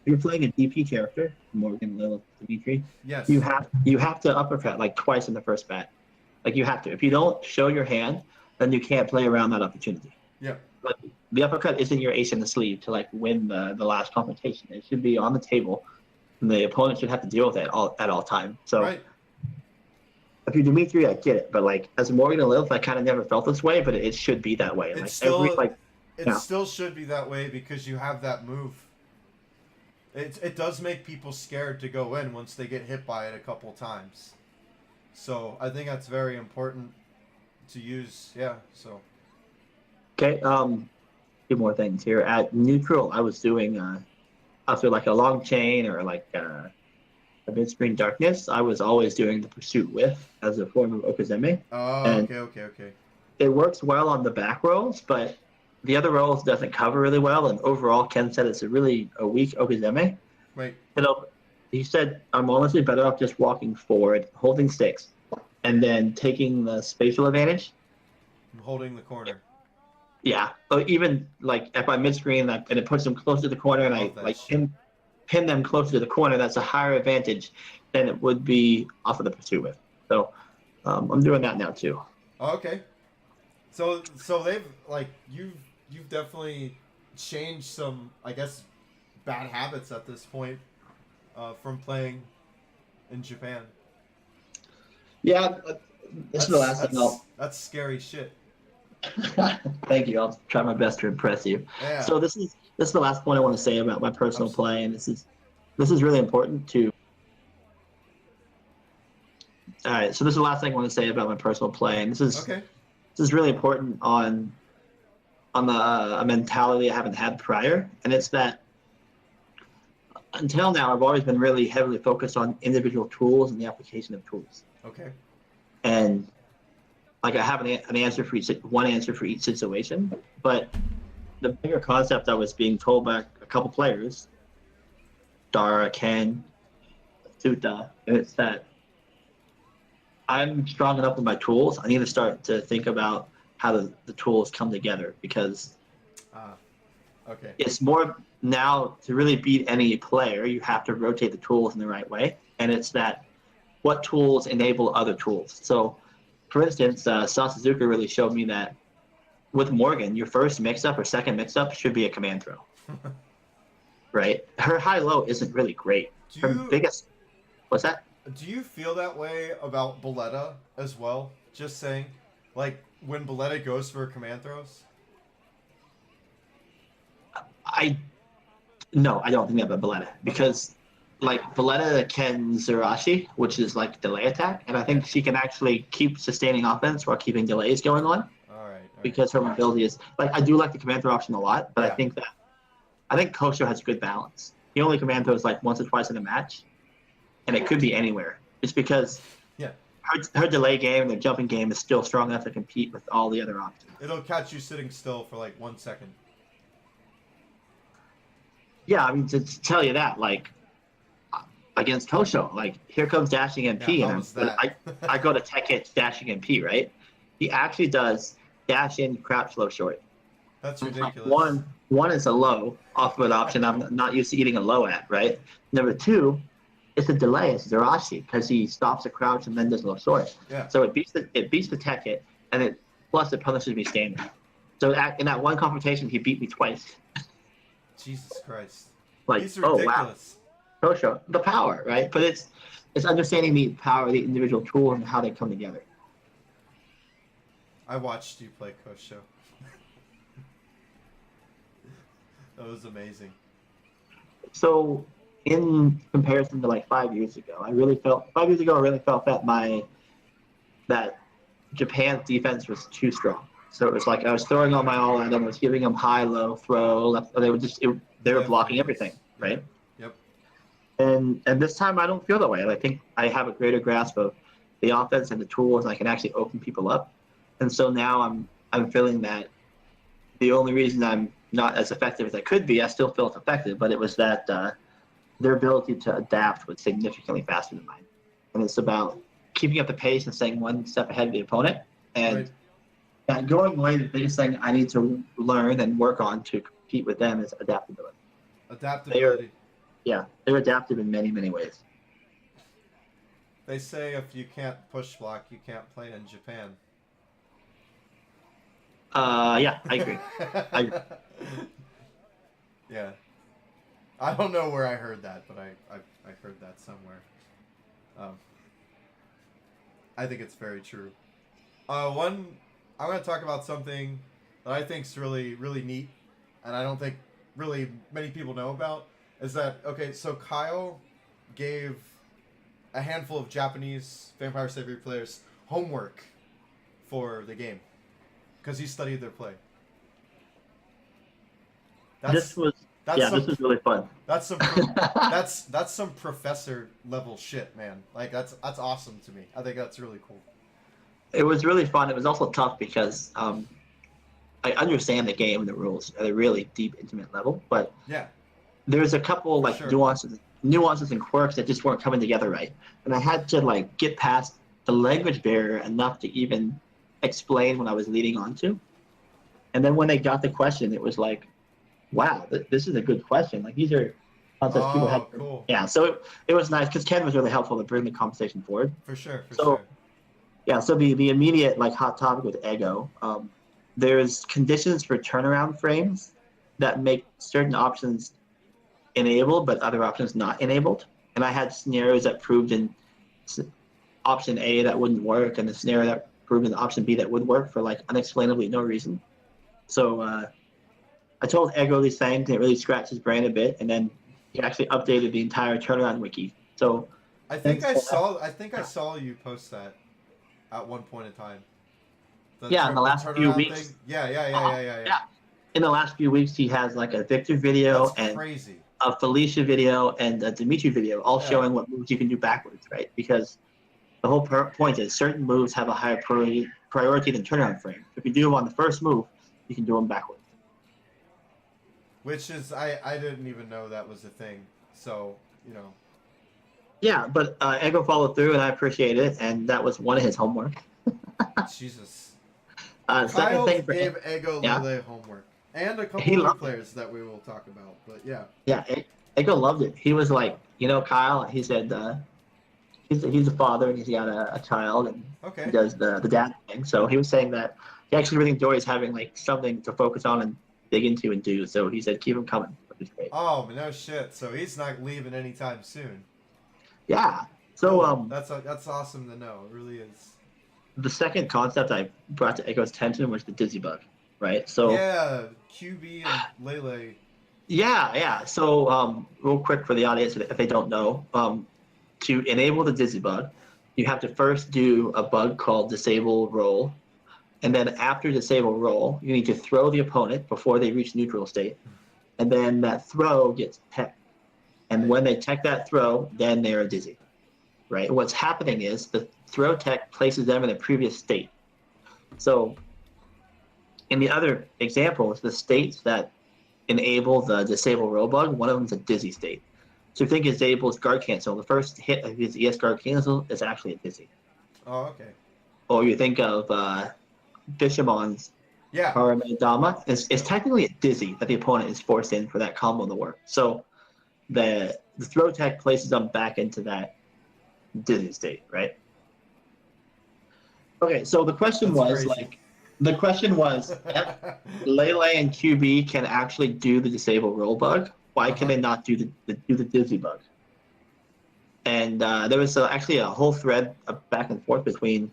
A: if you're playing a DP character, Morgan, Lilith, Dimitri,
C: Yes.
A: you have to uppercut like twice in the first bat. Like you have to. If you don't show your hand, then you can't play around that opportunity.
C: Yep.
A: But the uppercut isn't your ace in the sleeve to like win the last confrontation. It should be on the table, and the opponent should have to deal with it at all time. So
C: Right.
A: if you're Dimitri, I get it, but like as Morgan and Lilith, I kind of never felt this way, but it should be that way.
C: It's
A: Like
C: still
A: every like
C: it
A: yeah.
C: still should be that way because you have that move. It does make people scared to go in once they get hit by it a couple times. So I think that's very important to use. Yeah. So
A: Okay, few more things here. At neutral, I was doing after like a long chain or like a mid-screen darkness. I was always doing the pursuit with as a form of okazeme,
C: oh,
A: and
C: okay.
A: it works well on the back rolls, but the other roles doesn't cover really well, and overall, Ken said it's a weak Okizeme.
C: Right.
A: He said, I'm honestly better off just walking forward, holding sticks, and then taking the spatial advantage.
C: I'm holding the corner.
A: Yeah, or even like if I'm mid-screen and it puts them close to the corner, and I like pin them closer to the corner, that's a higher advantage than it would be off of the pursuit with. So I'm doing that now too.
C: Oh, okay. So they've like you've definitely changed some, I guess, bad habits at this point from playing in Japan.
A: Yeah, this is the last thing
C: That's scary shit.
A: Thank you. I'll try my best to impress you.
C: Yeah.
A: So this is the last point I want to say about my personal play, and this is really important to. All right, so this is the last thing I want to say about my personal play, and this is really important on a mentality I haven't had prior, and it's that until now I've always been really heavily focused on individual tools and the application of tools.
C: Okay.
A: And like I have an answer for each situation, but the bigger concept I was being told by a couple players, Dara, Ken, Suta, and it's that I'm strong enough with my tools. I need to start to think about how the tools come together, because
C: okay.
A: It's more now to really beat any player, you have to rotate the tools in the right way. And it's that what tools enable other tools. So, for instance, Sasazuka really showed me that with Morgan, your first mix-up or second mix-up should be a command throw. Right? Her high-low isn't really great. What's that?
C: Do you feel that way about Boletta as well? Just saying, like when Boletta goes for command throws.
A: No, I don't think that about Boletta, because like Boletta can Zerashi, which is like delay attack, and I think she can actually keep sustaining offense while keeping delays going on.
C: All right.
A: Because her mobility is like, I do like the command throw option a lot, but
C: Yeah.
A: I think Kosho has good balance. He only command throws like once or twice in a match, and it could be anywhere. It's because her delay game and her jumping game is still strong enough to compete with all the other options.
C: It'll catch you sitting still for like 1 second.
A: Yeah, I mean, to tell you that, like, against Kosho, like, here comes dashing MP, I go to tech hit dashing MP, right? He actually does dash in, crouch, low, short.
C: That's ridiculous.
A: One is a low off of an option I'm not used to eating a low at, right? Number two, it's a delay. It's Zerashi, because he stops a crouch and then does low short.
C: Yeah.
A: So it beats the tech hit, and plus it punishes me standing. So in that one confrontation, he beat me twice.
C: Jesus Christ.
A: Like,
C: He's ridiculous.
A: Oh wow, Kosho, the power, right? But it's understanding the power of the individual tools and how they come together.
C: I watched you play Kosho. That was amazing.
A: So, in comparison to like 5 years ago, I really felt that Japan's defense was too strong. So it was like I was throwing all my all at them, I was giving them high, low, throw, left. They were blocking everything, right?
C: Yep.
A: And this time I don't feel that way. I think I have a greater grasp of the offense and the tools, and I can actually open people up. And so now I'm feeling that the only reason I'm not as effective as I could be, I still feel it's effective, but it was that their ability to adapt was significantly faster than mine. And it's about keeping up the pace and staying one step ahead of the opponent. And going away, the biggest thing I need to learn and work on to compete with them is adaptability.
C: Adaptability.
A: They're adaptive in many, many ways.
C: They say if you can't push block, you can't play in Japan.
A: Yeah, I agree.
C: Yeah. I don't know where I heard that, but I heard that somewhere. I think it's very true. I'm going to talk about something that I think is really, really neat, and I don't think really many people know about, is that, okay, so Kyle gave a handful of Japanese Vampire Savior players homework for the game, because he studied their play.
A: This was really fun.
C: That's some that's some professor level shit, man. Like that's awesome to me. I think that's really cool.
A: It was really fun. It was also tough because I understand the game and the rules at a really deep, intimate level, but
C: Yeah,
A: there's a couple
C: for
A: like
C: sure.
A: nuances and quirks that just weren't coming together right, and I had to like get past the language barrier enough to even explain what I was leading onto. And then when they got the question, it was like, wow, this is a good question. Like these are concepts people had.
C: Oh, cool.
A: Yeah, so it was nice because Ken was really helpful to bring the conversation forward.
C: For sure, for
A: So
C: sure.
A: yeah, so the immediate like hot topic with Ego, there's conditions for turnaround frames that make certain options enabled, but other options not enabled. And I had scenarios that proved in option A that wouldn't work, and the scenario that proved in option B that would work for like unexplainably no reason. So I told Ego these things, and it really scratched his brain a bit, and then he actually updated the entire turnaround wiki. So thanks for that.
C: I think I saw you post that at one point in time.
A: Yeah, in the
C: The
A: last few
C: turnaround thing.
A: weeks,
C: Yeah.
A: yeah, in the last few weeks, he has like a Victor
C: That's
A: video and
C: crazy.
A: a Felicia video and a Dimitri video, all
C: Yeah.
A: showing what moves you can do backwards, right? Because the whole point is certain moves have a higher priority than turnaround frame. If you do them on the first move, you can do them backwards.
C: Which is I didn't even know that was a thing. So, you know.
A: Yeah, but Ego followed through, and I appreciate it, and that was one of his homework.
C: Jesus.
A: Second
C: Kyle
A: thing for
C: gave Ego
A: yeah,
C: Lele homework. And a
A: he
C: couple other
A: loved it.
C: players that we will talk about. But yeah.
A: Yeah, Ego loved it. He was like, Kyle. He said he's a father and he's got a child and he
C: Okay.
A: does the dad thing. So he was saying that he actually really enjoys having like something to focus on and dig into and do. So he said keep him coming, which is great.
C: Oh, no shit. So he's not leaving anytime soon.
A: Yeah. So
C: Cool. That's awesome to know. It really is.
A: the second concept I brought to Echo's attention was the dizzy bug, right? So
C: Yeah, QB and Lele.
A: yeah. So real quick for the audience, if they don't know, to enable the dizzy bug, you have to first do a bug called disable roll. And then after disable roll, you need to throw the opponent before they reach neutral state. And then that throw gets teched. And when they tech that throw, then they are dizzy, right? What's happening is the throw tech places them in a previous state. So in the other examples, the states that enable the disable roll bug, one of them is a dizzy state. So if you think disable is guard cancel, the first hit of his ES guard cancel is actually a dizzy.
C: Oh, okay.
A: Or you think of Bishamon's
C: Yeah.
A: Paramedama is technically a dizzy that the opponent is forced in for that combo to work. So the throw tech places them back into that dizzy state, right? Okay, so the question
C: That's
A: was
C: crazy.
A: if Lele and QB can actually do the disable roll bug, why can they not do the dizzy bug? And there was actually a whole thread back and forth between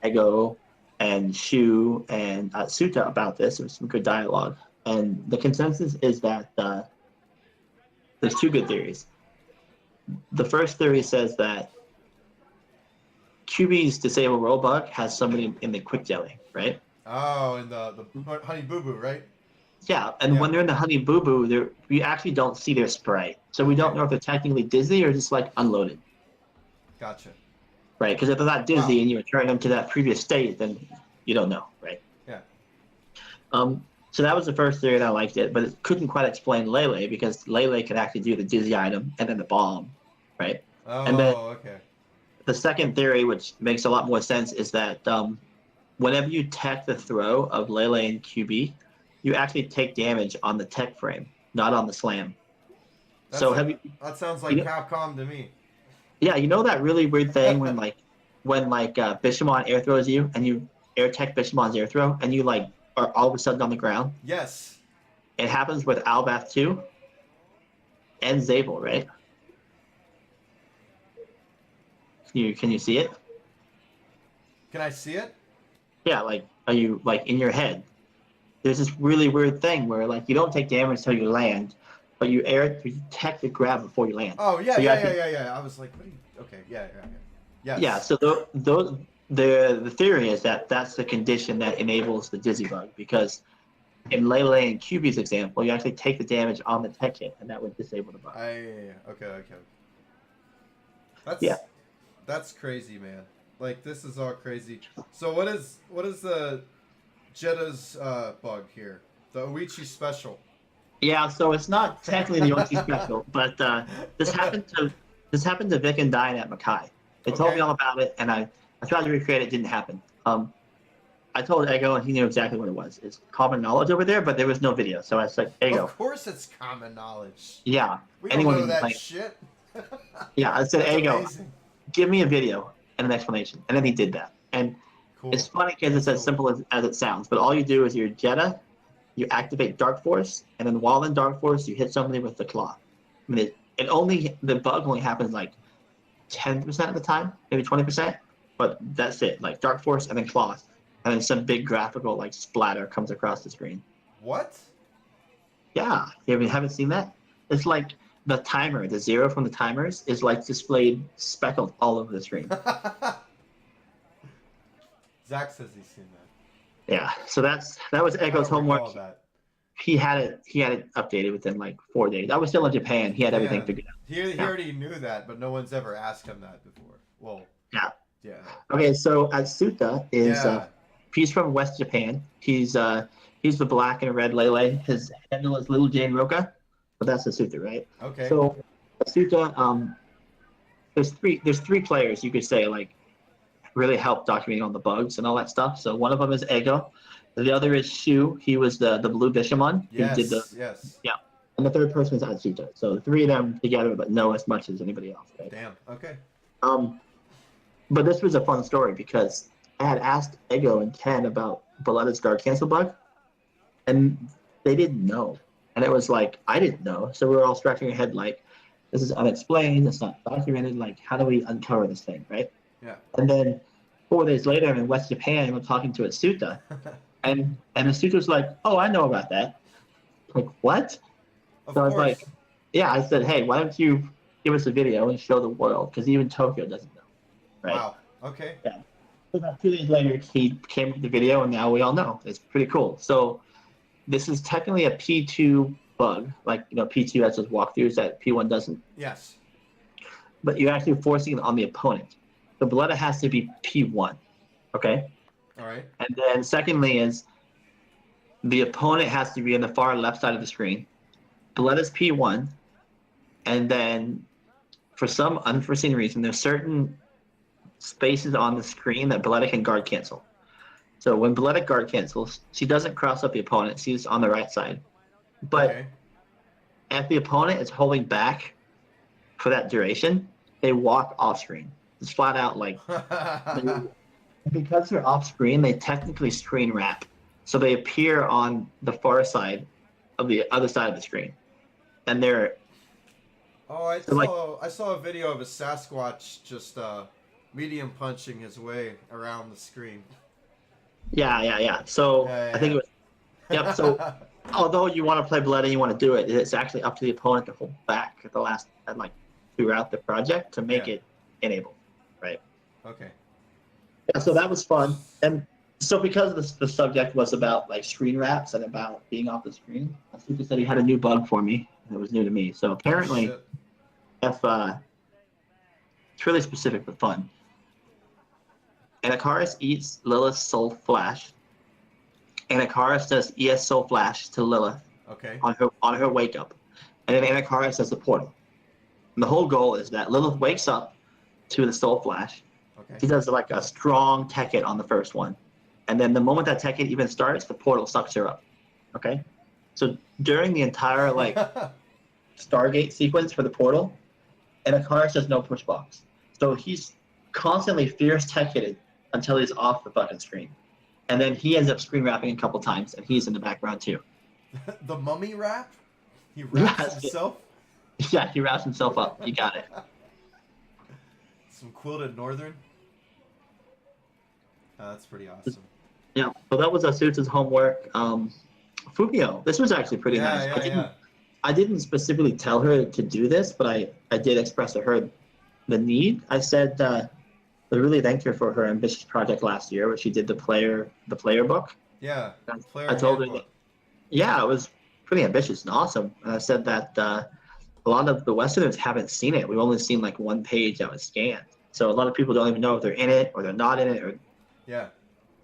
A: Ego and Shu and Suta about this. There was some good dialogue. And the consensus is that there's two good theories. The first theory says that QB's disable roll bug has somebody in the quick jelly, right?
C: Oh, and the Honey Boo Boo, right?
A: Yeah, and when they're in the Honey Boo Boo, we actually don't see their sprite. So we don't know if they're technically dizzy or just like unloaded.
C: Gotcha.
A: Right, because if they're not dizzy and you return them to that previous state, then you don't know, right?
C: Yeah.
A: So that was the first theory, and I liked it, but it couldn't quite explain Lele because Lele could actually do the dizzy item and then the bomb, right? And then
C: Oh, okay.
A: the second theory, which makes a lot more sense, is that whenever you tech the throw of Lele and QB, you actually take damage on the tech frame, not on the slam. So
C: That sounds like Capcom to me.
A: Yeah, you know that really weird thing when Bishamon air throws you and you air tech Bishamon's air throw and you like are all of a sudden on the ground?
C: Yes.
A: It happens with Albath 2 and Zabel, right? Can you see it?
C: Can I see it?
A: Yeah, like are you like in your head? There's this really weird thing where like you don't take damage until you land, but you tech the grab before you land.
C: Oh yeah,
A: so
C: yeah. I was like, what are you? Okay, yeah. Yes.
A: Yeah, so the theory is that that's the condition that enables the dizzy bug because in Lele and QB's example, you actually take the damage on the tech hit, and that would disable the bug.
C: Okay.
A: Yeah.
C: That's crazy, man. Like this is all crazy. So what is the Jetta's bug here. The Oichi special.
A: Yeah, so it's not technically the OT special, but this happened to Vic and Diane at Mackay. They told me all about it, and I tried to recreate it. Didn't happen. I told Ego, and he knew exactly what it was. It's common knowledge over there, but there was no video. So I was like, Ego.
C: Of course, it's common knowledge.
A: Yeah.
C: We don't know that shit.
A: Yeah, I said, Ego,
C: amazing.
A: give me a video and an explanation, and then he did that. And it's funny because it's as simple as it sounds. But all you do is your Jetta, you activate Dark Force, and then while in Dark Force, you hit somebody with the claw. I mean, the bug only happens like 10% of the time, maybe 20%, but that's it. Like Dark Force and then claw, and then some big graphical like splatter comes across the screen.
C: What?
A: Yeah, you haven't seen that? It's like the timer, the 0 from the timers is like displayed speckled all over the screen.
C: Zach says he's seen that.
A: Yeah, so that was Echo's homework. He had it updated within like 4 days. I was still in Japan. He had everything figured out.
C: He already knew that, but no one's ever asked him that before. Well,
A: yeah.
C: Yeah.
A: Okay, so Atsuta is he's from West Japan. He's the black and red Lele. His handle is Little Jane Roka, but that's Atsuta, right?
C: Okay.
A: So Atsuta, there's three players you could say like really helped documenting all the bugs and all that stuff. So one of them is Ego. The other is Shu. He was the blue Bishamon.
C: Yes,
A: He did
C: yes.
A: Yeah. And the third person is Atsuta. So the three of them together, but know as much as anybody else. Right?
C: Damn. Okay.
A: But this was a fun story because I had asked Ego and Ken about Balletta's guard cancel bug, and they didn't know. And it was like, I didn't know. So we were all scratching our head like, this is unexplained. It's not documented. Like, how do we uncover this thing, right?
C: Yeah.
A: And then 4 days later, I'm in West Japan. I'm talking to Atsuta. And Asuta's like, oh, I know about that. Like, what?
C: Of
A: so I
C: course.
A: was like, yeah. I said, hey, why don't you give us a video and show the world? Because even Tokyo doesn't know, right?
C: Wow. Okay.
A: Yeah. So about 2 days later, he came with the video, and now we all know. It's pretty cool. So this is technically a P2 bug. Like, P2 has those walkthroughs that P1 doesn't.
C: Yes.
A: But you're actually forcing it on the opponent. The Balletta has to be P1, okay?
C: All right.
A: And then secondly is the opponent has to be on the far left side of the screen. Balletta's P1, and then for some unforeseen reason, there's certain spaces on the screen that Balletta can guard cancel. So when Balletta guard cancels, she doesn't cross up the opponent. She's on the right side. But if the opponent is holding back for that duration, they walk off screen. It's flat out like because they're off screen, they technically screen wrap. So they appear on the far side of the other side of the screen. And they're
C: I saw a video of a Sasquatch just medium punching his way around the screen.
A: Yeah. So I think it was yep, so although you want to play Balletta, you want to do it, it's actually up to the opponent to hold back at the last throughout the project to make it enabled. Right.
C: Okay.
A: Yeah, so that was fun. And so because the subject was about like screen wraps and about being off the screen, Asuka said he had a new bug for me that was new to me. So apparently, it's really specific but fun. Anacaris eats Lilith's soul flash. Anacaris does ES soul flash to Lilith on her wake up. And then Anacaris does the portal. And the whole goal is that Lilith wakes up to the soul flash.
C: Okay.
A: She does like a strong tech hit on the first one. And then the moment that tech hit even starts, the portal sucks her up. Okay? So during the entire Stargate sequence for the portal, Anacaris does no push box. So he's constantly fierce tech hitted until he's off the fucking screen. And then he ends up screen wrapping a couple times, and he's in the background too.
C: The mummy wrap? He wraps himself?
A: Yeah, he wraps himself up. You got it.
C: Some quilted northern? That's pretty awesome.
A: Yeah, so that was Asuta's homework. Fumio, this was actually pretty nice. I didn't specifically tell her to do this, but I did express to her the need. I said I really thanked her for her ambitious project last year, where she did the player book.
C: Yeah.
A: I told her that, it was pretty ambitious and awesome. And I said that a lot of the Westerners haven't seen it. We've only seen like one page that was scanned. So a lot of people don't even know if they're in it or they're not in it.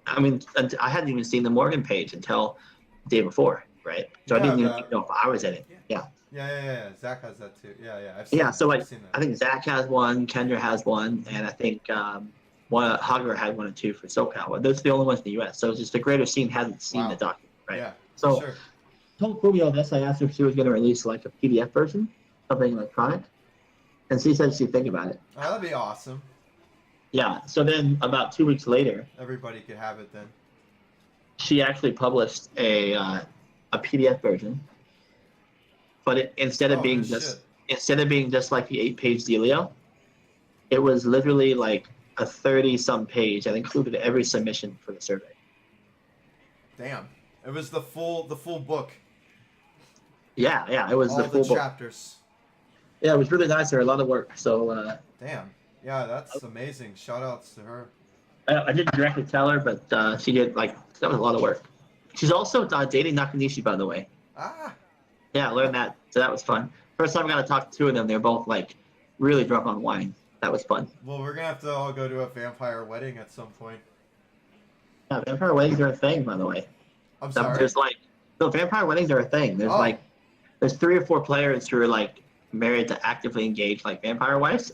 A: I mean, I hadn't even seen the Morgan page until the day before, right? So I didn't even know if I was in it. Yeah.
C: Yeah. Zach has that too. Yeah. I've
A: Yeah, so
C: I've
A: like
C: seen that.
A: I think Zach has one, Kendra has one, and I think one Hogger had one or two for SoCal. But those are the only ones in the U.S. So it's just the greater scene hasn't seen the document, right?
C: Yeah,
A: So
C: sure.
A: told Fumio this. I asked her if she was going to release like a PDF version, something electronic, and she said she'd think about it.
C: Oh, that'd be awesome.
A: Yeah. So then about 2 weeks later,
C: Everybody could have it then.
A: she actually published a PDF version, but instead of being just like the 8-page dealio, it was literally like a 30-some page that included every submission for the survey.
C: Damn, it was the full book.
A: Yeah, it was
C: all
A: the full
C: the
A: book.
C: chapters.
A: Yeah, it was really nice. There, a lot of work. So.
C: Damn. Yeah, that's amazing. Shout outs to her.
A: I didn't directly tell her, but she did. Like, that was a lot of work. She's also dating Nakanishi, by the way.
C: Ah.
A: Yeah, I learned that. So that was fun. First time I got to talk to two of them. They're both like really drunk on wine. That was fun.
C: Well, we're gonna have to all go to a vampire wedding at some point.
A: Yeah, vampire weddings are a thing, by the way.
C: I'm sorry.
A: There's like, no, vampire weddings are a thing. There's there's 3 or 4 players who are like married to actively engaged like vampire wives.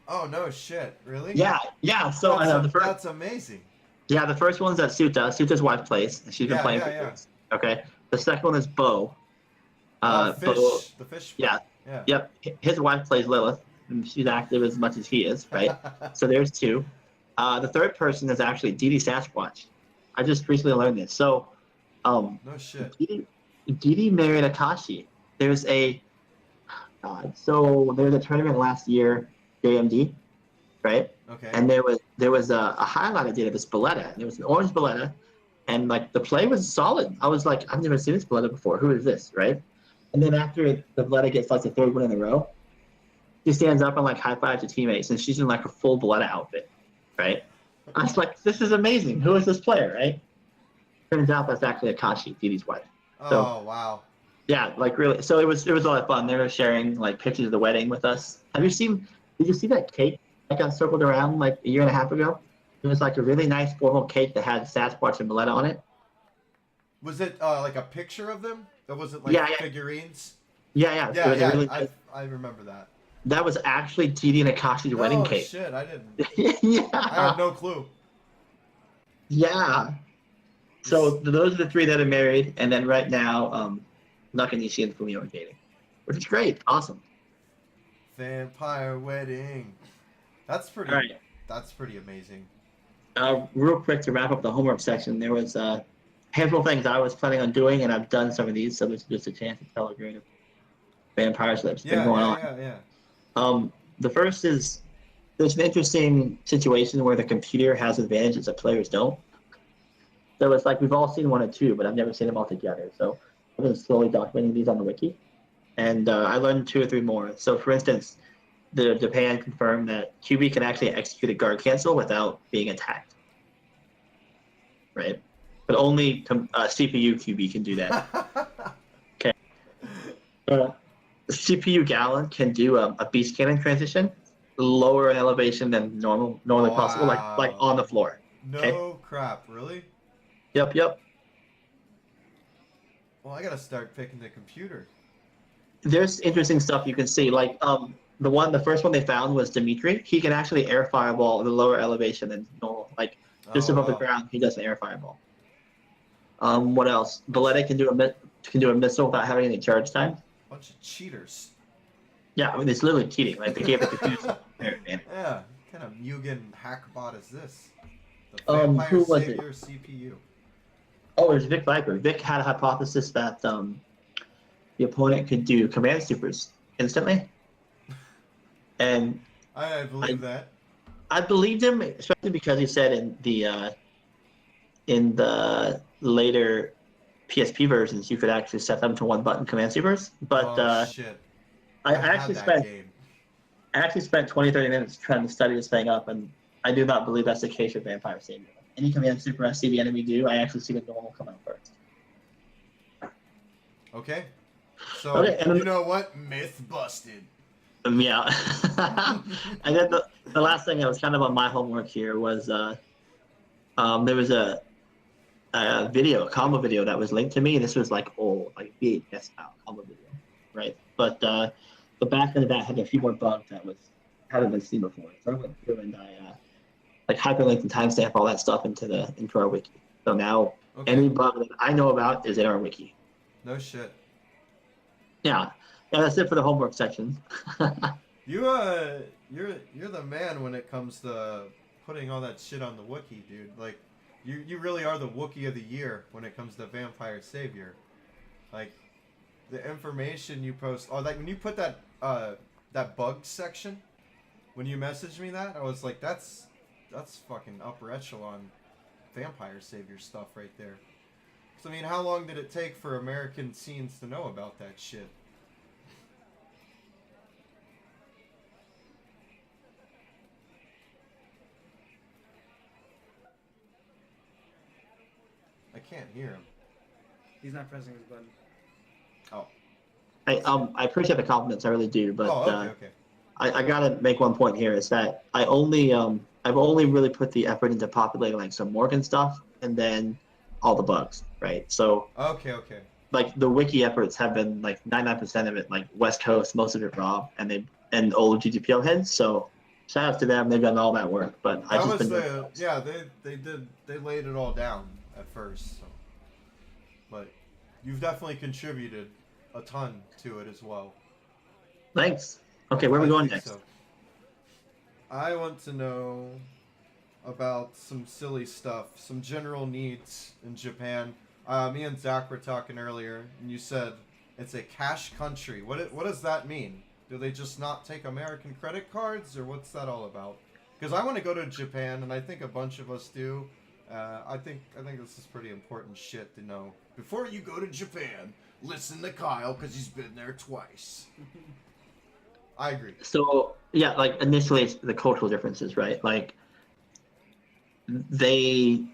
C: Oh no shit! Really?
A: Yeah. So
C: that's amazing.
A: Yeah, the first one's at Suta. Suta's wife plays. She's been playing for years. Okay. The second one is Bo.
C: The fish.
A: Yeah. Yep. His wife plays Lilith, and she's active as much as he is, right? So there's 2. The third person is actually Didi Sasquatch. I just recently learned this. So,
C: no shit.
A: Didi married Akashi. There's a tournament last year, JMD, right?
C: Okay.
A: And there was a highlight I did of this Balletta. There was an orange Balletta, and like the play was solid. I was like, I've never seen this Balletta before. Who is this, right? And then after the Balletta gets like the 3rd win in a row, she stands up and like high fives her teammates, and she's in like a full Balletta outfit, right? I was like, this is amazing. Who is this player, right? Turns out that's actually Akashi, Didi's wife.
C: Oh wow.
A: Yeah, like really. So it was a lot of fun. They were sharing like pictures of the wedding with us. Did you see that cake that got circled around like a year and a half ago? It was like a really nice formal cake that had Sasquatch and Balletta on it.
C: Was it like a picture of them? Or was it like figurines?
A: Yeah.
C: I remember that.
A: That was actually Didi and Akashi's wedding cake.
C: Oh shit, I didn't.
A: Yeah.
C: I had no clue.
A: Yeah. So those are the 3 that are married, and then right now, Nakanishi and Fumio are dating, which is great. Awesome.
C: Vampire wedding. That's pretty.
A: Right.
C: That's pretty amazing.
A: Real quick to wrap up the homework section, there was a handful of things I was planning on doing, and I've done some of these, so there's just a chance to celebrate a vampires that's been going on.
C: Yeah.
A: The first is there's an interesting situation where the computer has advantages that players don't. So it's like we've all seen 1 or 2, but I've never seen them all together. So I've been slowly documenting these on the wiki, and I learned 2 or 3 more. So for instance, the Japan confirmed that QB can actually execute a guard cancel without being attacked, right? But only CPU QB can do that. Okay. CPU Gallon can do a beast cannon transition, lower in elevation than normally possible, like on the floor.
C: No crap, really?
A: Yep.
C: Well, I gotta start picking the computer.
A: There's interesting stuff you can see. Like the first one they found was Dimitri. He can actually air fireball at a lower elevation than normal. Like just above the ground, he does an air fireball. What else? Balletta can do a missile without having any charge time.
C: Bunch of cheaters.
A: Yeah, I mean it's literally cheating. Like they gave the computer.
C: Yeah, what kind of Mugen hackbot is this? The Vampire
A: who was
C: Savior CPU.
A: Oh, there's Vic Viper. Vic had a hypothesis that the opponent could do command supers instantly. And
C: I believe that.
A: I believed him, especially because he said in the later PSP versions you could actually set them to 1-button command supers. But
C: shit.
A: I actually spent 20-30 minutes trying to study this thing up, and I do not believe that's the case with Vampire Savior. Any command super I see the enemy do, I actually see the normal come out first.
C: Okay. So, you know what? Myth busted.
A: Yeah. And then the last thing that was kind of on my homework here was There was a video, a combo video that was linked to me. This was like old, like VHS style combo video, right? But the back end of that had a few more bugs that hadn't been seen before. So I went through and I like hyperlinked and timestamp all that stuff into our wiki. So now any bug that I know about is in our wiki.
C: No shit.
A: Yeah, that's it for the homework section.
C: You're the man when it comes to putting all that shit on the Wookiee, dude. Like, you really are the Wookiee of the year when it comes to Vampire Savior. Like, the information you post. Oh, like when you put that bug section, when you messaged me that, I was like, that's fucking upper echelon Vampire Savior stuff right there. So I mean, how long did it take for American scenes to know about that shit? I can't hear him.
D: He's not pressing his button.
C: Oh.
A: I appreciate the compliments, I really do, but
C: okay.
A: I gotta make one point here is that I've only really put the effort into populating like some Morgan stuff and then all the bugs, right? So
C: Okay.
A: like the wiki efforts have been like 99% of it like West Coast, most of it raw, and old GTPO heads. So shout out to them, they've done all that work. But
C: they laid it all down at first. So. But you've definitely contributed a ton to it as well.
A: Thanks. Okay, where are we going next?
C: So. I want to know about some silly stuff, some general needs in Japan. Me and Zach were talking earlier, and you said it's a cash country. What does that mean? Do they just not take American credit cards, or what's that all about? Because I want to go to Japan, and I think a bunch of us do. I think this is pretty important shit to know. Before you go to Japan, listen to Kyle, because he's been there twice. I agree.
A: So yeah, like initially it's the cultural differences, right? Like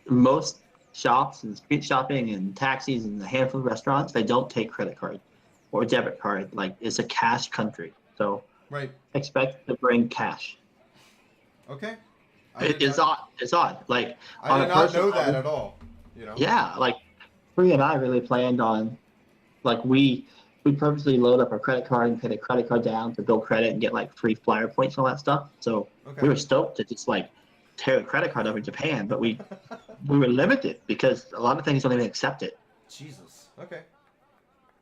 A: most shops and street shopping and taxis and a handful of restaurants, they don't take credit card or debit card. Like it's a cash country, so
C: right.
A: Expect to bring cash.
C: Okay.
A: It's odd. Like
C: I did not know that at all. You know.
A: Yeah, like Free and I really planned on, like we purposely load up our credit card and pay the credit card down to build credit and get like free flyer points and all that stuff. So we were stoked to just like tear the credit card over in Japan, but we were limited because a lot of things don't even accept it.
C: Jesus. Okay.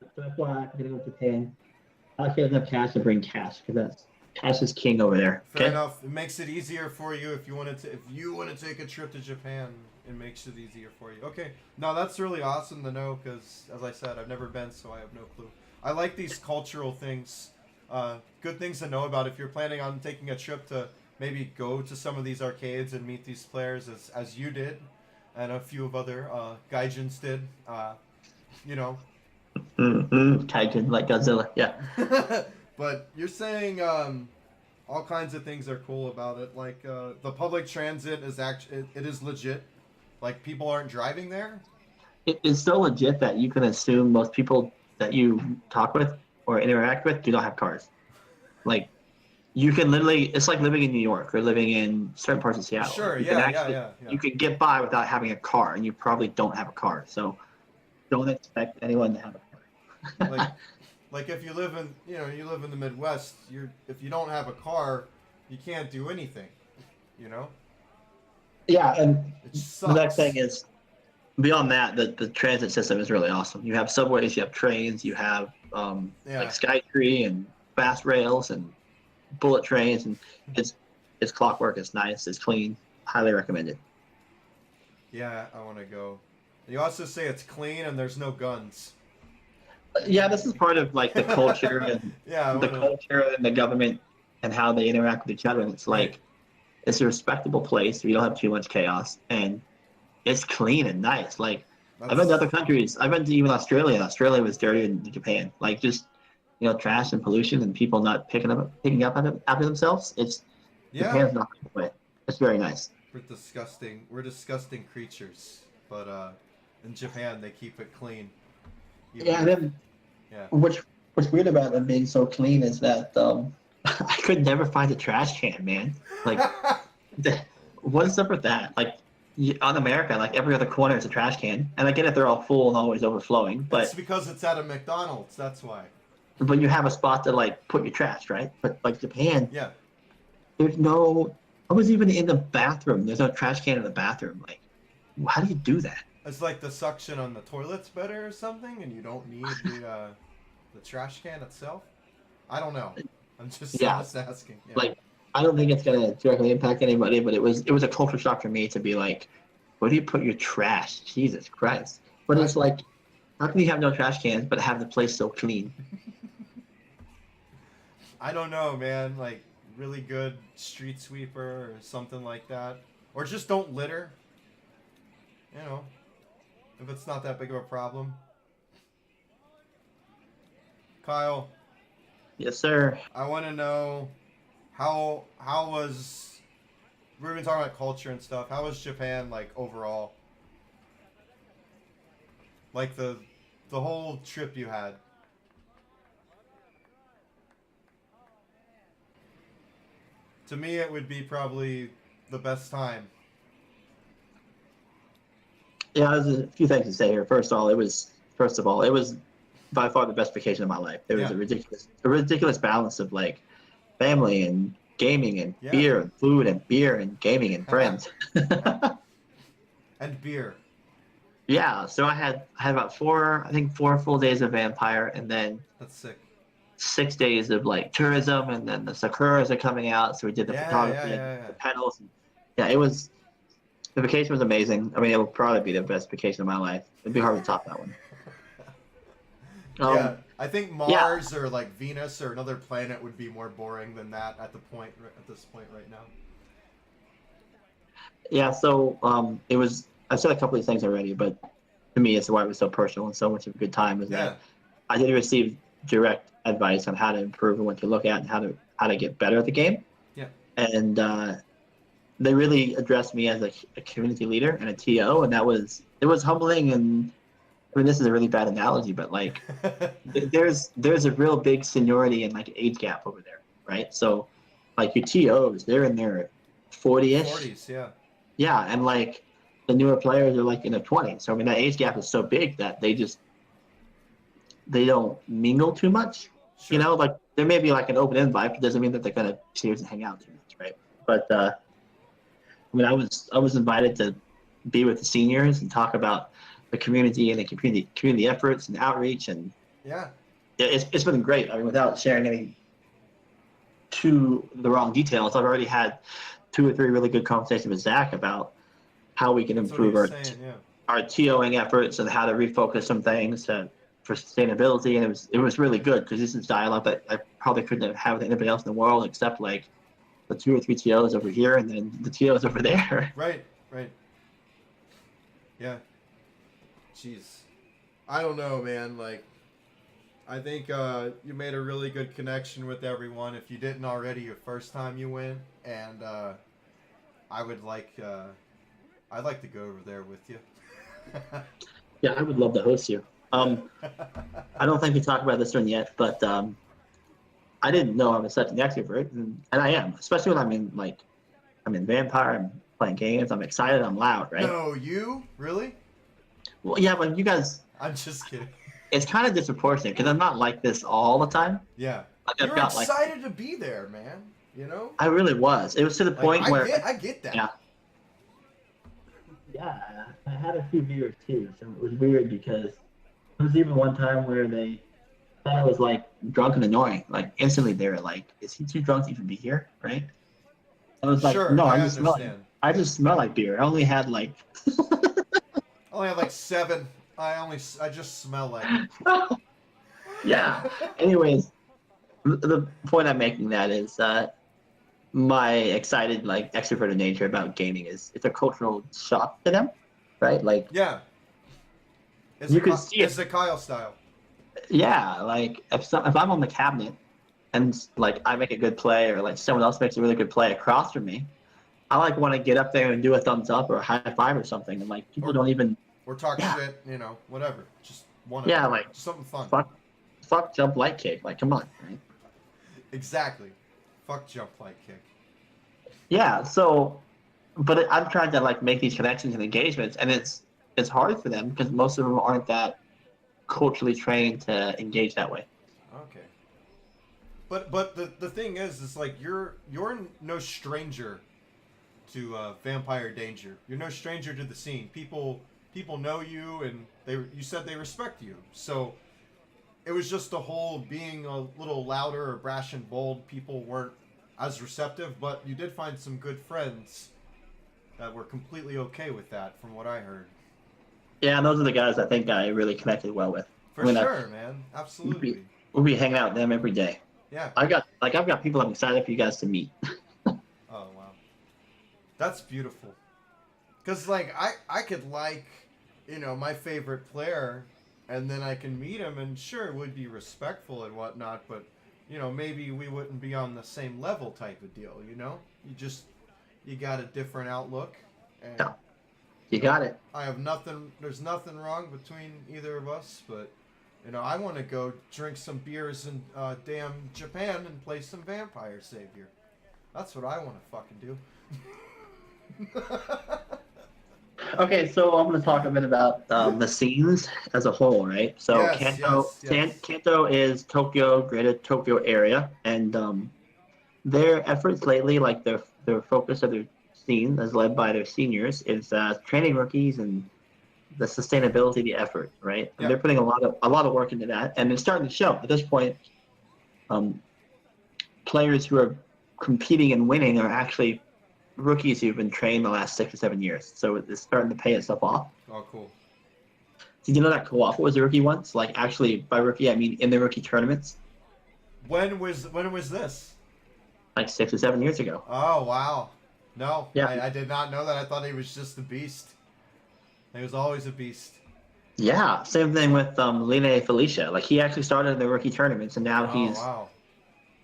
A: So that's why I'm gonna go to Japan. I can't enough cash to bring cash because cash is king over there.
C: Fair enough. It makes it easier for you if you want to take a trip to Japan. It makes it easier for you. Okay. No, that's really awesome to know because, as I said, I've never been, so I have no clue. I like these cultural things. Good things to know about if you're planning on taking a trip to maybe go to some of these arcades and meet these players as you did and a few of other gaijins did. You know.
A: Gaijin, like Godzilla, yeah.
C: But you're saying all kinds of things are cool about it. Like the public transit is it is legit. Like people aren't driving there.
A: It's so legit that you can assume most people that you talk with or interact with do not have cars. Like you can literally, it's like living in New York or living in certain parts of Seattle.
C: Sure,
A: yeah. You can get by without having a car, and you probably don't have a car. So don't expect anyone to have a car.
C: like if you live in the Midwest, if you don't have a car, you can't do anything. You know.
A: Yeah, and the next thing is, beyond that, the transit system is really awesome. You have subways, you have trains, you have like SkyTree and fast rails and bullet trains, and it's clockwork. It's nice. It's clean. Highly recommended.
C: Yeah, I want to go. You also say it's clean and there's no guns.
A: Yeah, this is part of like the culture and culture and the government and how they interact with each other. And it's like it's a respectable place where you don't have too much chaos and it's clean and nice. Like I've been to other countries. I've been to even Australia. Australia was dirtier than Japan. Like just trash and pollution and people not picking up after themselves. Japan's not the way. It's very nice.
C: We're disgusting creatures, but in Japan they keep it clean.
A: What's weird about them being so clean is that I could never find a trash can, man. Like, what's up with that? Like, on America, like every other corner is a trash can, and I get it, they're all full and always overflowing,
C: It's
A: but
C: because it's at a McDonald's. That's why.
A: you have a spot to like put your trash, right? But like Japan,
C: Yeah.
A: there's no. I was even in the bathroom. There's no trash can in the bathroom. Like, how do you do that?
C: It's like the suction on the toilet's better or something, and you don't need the trash can itself. I don't know. I'm just
A: Yeah,
C: asking. Yeah.
A: like I don't think it's gonna directly impact anybody, but it was a culture shock for me to be like, where do you put your trash? Jesus Christ! But
C: I
A: it's like, how can you have no trash cans but have the place so clean?
C: I don't know, man. Like really good street sweeper or something like that, or just don't litter. You know, if it's not that big of a problem. Kyle,
A: Yes, sir.
C: I want to know how was we've been talking about culture and stuff. How was Japan like overall? Like the whole trip you had. To me, it would be probably the best time.
A: Yeah, there's a few things to say here. First of all, it was by far the best vacation of my life. There was
C: Yeah.
A: a ridiculous balance of like family and gaming and
C: Yeah.
A: beer and food and beer and gaming and friends.
C: And beer.
A: Yeah, so I had about I think 4 full days of Vampire, and then
C: That's sick.
A: 6 days of like tourism, and then the Sakuras are coming out, so we did the
C: Yeah,
A: photography
C: yeah,
A: and
C: yeah, yeah.
A: the pedals. And, yeah, the vacation was amazing. I mean, it will probably be the best vacation of my life. It'd be hard to top that one.
C: Yeah, I think
A: yeah,
C: Mars or like Venus or another planet would be more boring than that at this point right now.
A: yeah. So it was. I've said a couple of things already, but to me, it's why it was so personal and so much of a good time. Is
C: Yeah,
A: that I did receive direct advice on how to improve and what to look at and how to get better at the game.
C: yeah.
A: And they really addressed me as a community leader and a TO, and it was humbling. And I mean, this is a really bad analogy, but like there's a real big seniority and like age gap over there, right? So like your TOs, they're in their 40ish.
C: 40s, yeah.
A: Yeah, and like the newer players are like in their 20s. So I mean that age gap is so big that they don't mingle too much. You
C: Sure.
A: know, like there may be like an open invite, but it doesn't mean that they're gonna seriously hang out too much, right? But I mean, I was invited to be with the seniors and talk about the community and the community efforts and outreach, and
C: Yeah.
A: it's been great. I mean, without sharing any too the wrong details, I've already had 2 or 3 really good conversations with Zach about how we can
C: That's what he
A: improve
C: was saying, yeah.
A: our TOing efforts and how to refocus some things for sustainability. And it was really good because this is dialogue that I probably couldn't have with anybody else in the world except like the 2 or 3 TOs over here and then the TOs over there.
C: Right, right. Yeah. Jeez. I don't know, man. Like, I think you made a really good connection with everyone. If you didn't already, your first time you went, and I would I'd like to go over there with you.
A: Yeah, I would love to host you. I don't think we talked about this one yet, but I didn't know I was such an extrovert, and I am, especially when I'm in Vampire, I'm playing games, I'm excited, I'm loud, right?
C: No, you really?
A: Well, yeah, but you guys,
C: I'm just kidding.
A: it's kind of disproportionate because I'm not like this all the time.
C: Yeah,
A: Like
C: you
A: I've
C: were
A: got like,
C: excited to be there, man. You know?
A: I really was. It was to the
C: Like,
A: point where,
C: I get that.
A: yeah. Yeah, I had a few viewers too, so it was weird because there was even one time where they thought I was like drunk and annoying. Like instantly they were like, "Is he too drunk to even be here?" Right? I was like,
C: Sure,
A: "No,
C: I
A: I
C: understand.
A: just smell like beer. I only had like."
C: I only have like 7. I just smell like it.
A: Yeah. Anyways, the point I'm making that is my excited like extroverted nature about gaming is it's a cultural shock to them, right? Like
C: Yeah. It's
A: you
C: a,
A: could see
C: it's
A: it.
C: the Kyle style.
A: Yeah, like if I'm on the cabinet and like I make a good play or like someone else makes a really good play across from me, I like want to get up there and do a thumbs up or a high five or something. And like people
C: Or
A: don't even
C: or talk
A: yeah
C: shit, you know, whatever. Just one of
A: yeah
C: them.
A: like
C: Just something fun.
A: fuck jump light kick. Like come on, right?
C: Exactly. Fuck jump light kick.
A: Yeah. So but I'm trying to like make these connections and engagements, and it's hard for them because most of them aren't that culturally trained to engage that way.
C: Okay. But the thing is like you're no stranger to vampire danger. You're no stranger to the scene. People know you, and you said they respect you. So it was just the whole being a little louder or brash and bold. People weren't as receptive, but you did find some good friends that were completely okay with that, from what I heard.
A: Yeah, and those are the guys I think I really connected well with.
C: For sure, man. Absolutely.
A: We'll be hanging out with them every day.
C: Yeah.
A: I've got people I'm excited for you guys to meet.
C: Oh wow, that's beautiful. Cause like I could like, my favorite player, and then I can meet him, and sure, would be respectful and whatnot, but maybe we wouldn't be on the same level type of deal. You got a different outlook, and
A: Yeah, you got it.
C: I have nothing. There's nothing wrong between either of us, but I want to go drink some beers in damn Japan and play some Vampire Savior. That's what I want to fucking do.
A: Okay, so I'm going to talk a bit about the scenes as a whole, right? So
C: Yes, yes.
A: Kanto is Tokyo, greater Tokyo area, and their efforts lately, like their focus of their scene, as led by their seniors, is training rookies and the sustainability of the effort, right? And
C: Yeah.
A: they're putting a lot of work into that, and it's starting to show. At this point, players who are competing and winning are actually rookies who've been trained the last 6 or 7 years. So it's starting to pay itself off.
C: Oh, cool.
A: Did you know that Kawako was a rookie once? Like, actually, by rookie, I mean in the rookie tournaments,
C: When was this?
A: like 6 or 7 years ago.
C: Oh wow. No,
A: Yeah.
C: I did not know that. I thought he was just a beast. He was always a beast.
A: Yeah, same thing with Line Felicia. Like, he actually started in the rookie tournaments, and now he's
C: wow.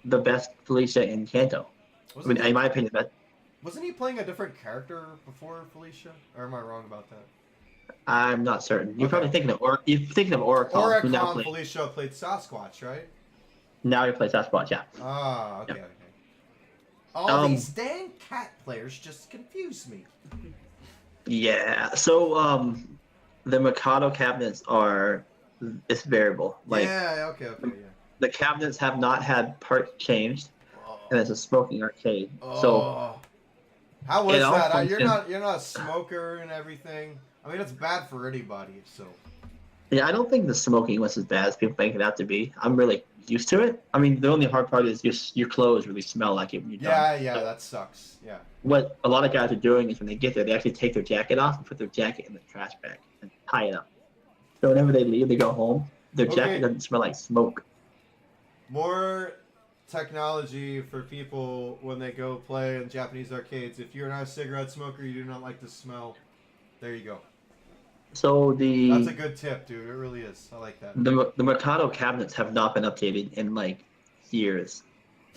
A: the best Felicia in Kanto.
C: Wasn't,
A: In my opinion,
C: wasn't he playing a different character before Felicia? Or am I wrong about that?
A: I'm not certain. You're
C: Okay.
A: probably thinking of Oricon, who now
C: Oricon
A: plays.
C: Felicia played Sasquatch, right?
A: Now he plays Sasquatch, yeah.
C: Ah, okay,
A: Yep.
C: okay. All
A: Um,
C: these dang cat players just confuse me.
A: Yeah. So the Mikado cabinets it's variable. Like,
C: yeah, okay, yeah.
A: the cabinets have not had parts changed, and it's a smoking arcade.
C: Oh.
A: So
C: How was
A: it all
C: that?
A: functions-
C: You're not a smoker and everything. I mean, it's bad for anybody. So
A: Yeah, I don't think the smoking was as bad as people make it out to be. I'm really used to it. I mean, the only hard part is your clothes really smell like it when you're done.
C: yeah,
A: So
C: that sucks. Yeah.
A: what a lot of guys are doing is when they get there, they actually take their jacket off and put their jacket in the trash bag and tie it up. So whenever they leave, they go home, their
C: Okay.
A: jacket doesn't smell like smoke.
C: More technology for people when they go play in Japanese arcades. If you're not a cigarette smoker, you do not like the smell. There you go.
A: So
C: That's a good tip, dude. It really is. I like that.
A: the Mikado cabinets have not been updated in like years,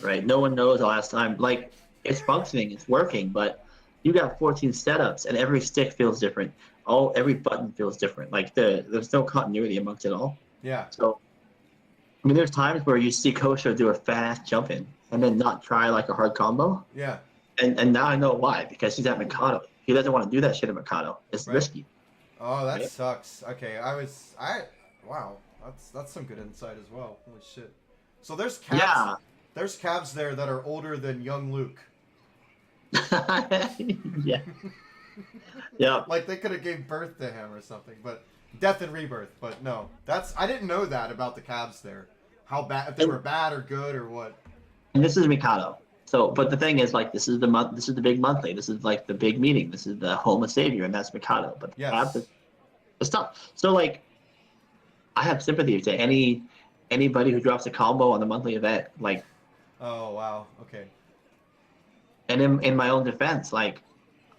A: right? No one knows the last time. Like, it's functioning, it's working, but you got 14 setups and every stick feels different. Every button feels different. Like there's no continuity amongst it all.
C: Yeah.
A: So I mean, there's times where you see Kosho do a fast jump in and then not try like a hard combo.
C: Yeah.
A: And now I know why, because he's at Mikado. He doesn't want to do that shit at Mikado. It's
C: Right.
A: risky.
C: Oh, that
A: Right?
C: sucks. Okay, wow. That's some good insight as well. Holy shit. So there's cabs.
A: Yeah.
C: There's cabs there that are older than young Luke.
A: Yeah. Yeah.
C: Like they could have gave birth to him or something, but death and rebirth. But no, I didn't know that about the cabs there. How bad, if they were bad or good or what.
A: And this is Mikado. So, but the thing is, like, this is the big monthly. This is like the big meeting. This is the home of Savior, and that's Mikado. But
C: Yes.
A: it's tough. So, like, I have sympathy to anybody who drops a combo on the monthly event. Like,
C: Oh wow. Okay.
A: and in my own defense, like,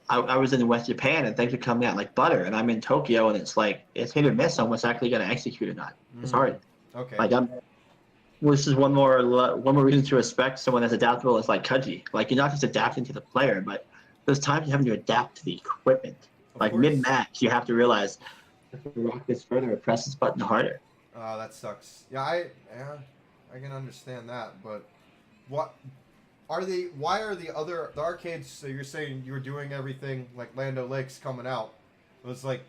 A: I was in West Japan and things are coming out like butter, and I'm in Tokyo and it's like it's hit or miss on what's actually going to execute or not. It's hard.
C: Okay.
A: Like, this is one more reason to respect someone as adaptable as like Kaji. Like, you're not just adapting to the player, but there's times you have to adapt to the equipment.
C: Of
A: Like
C: course.
A: mid-match, you have to realize if you rock this further or press this button harder.
C: Oh, that sucks. Yeah, I can understand that, but what Why are the arcades? So you're saying you were doing everything like Lando Lakes coming out? It was like,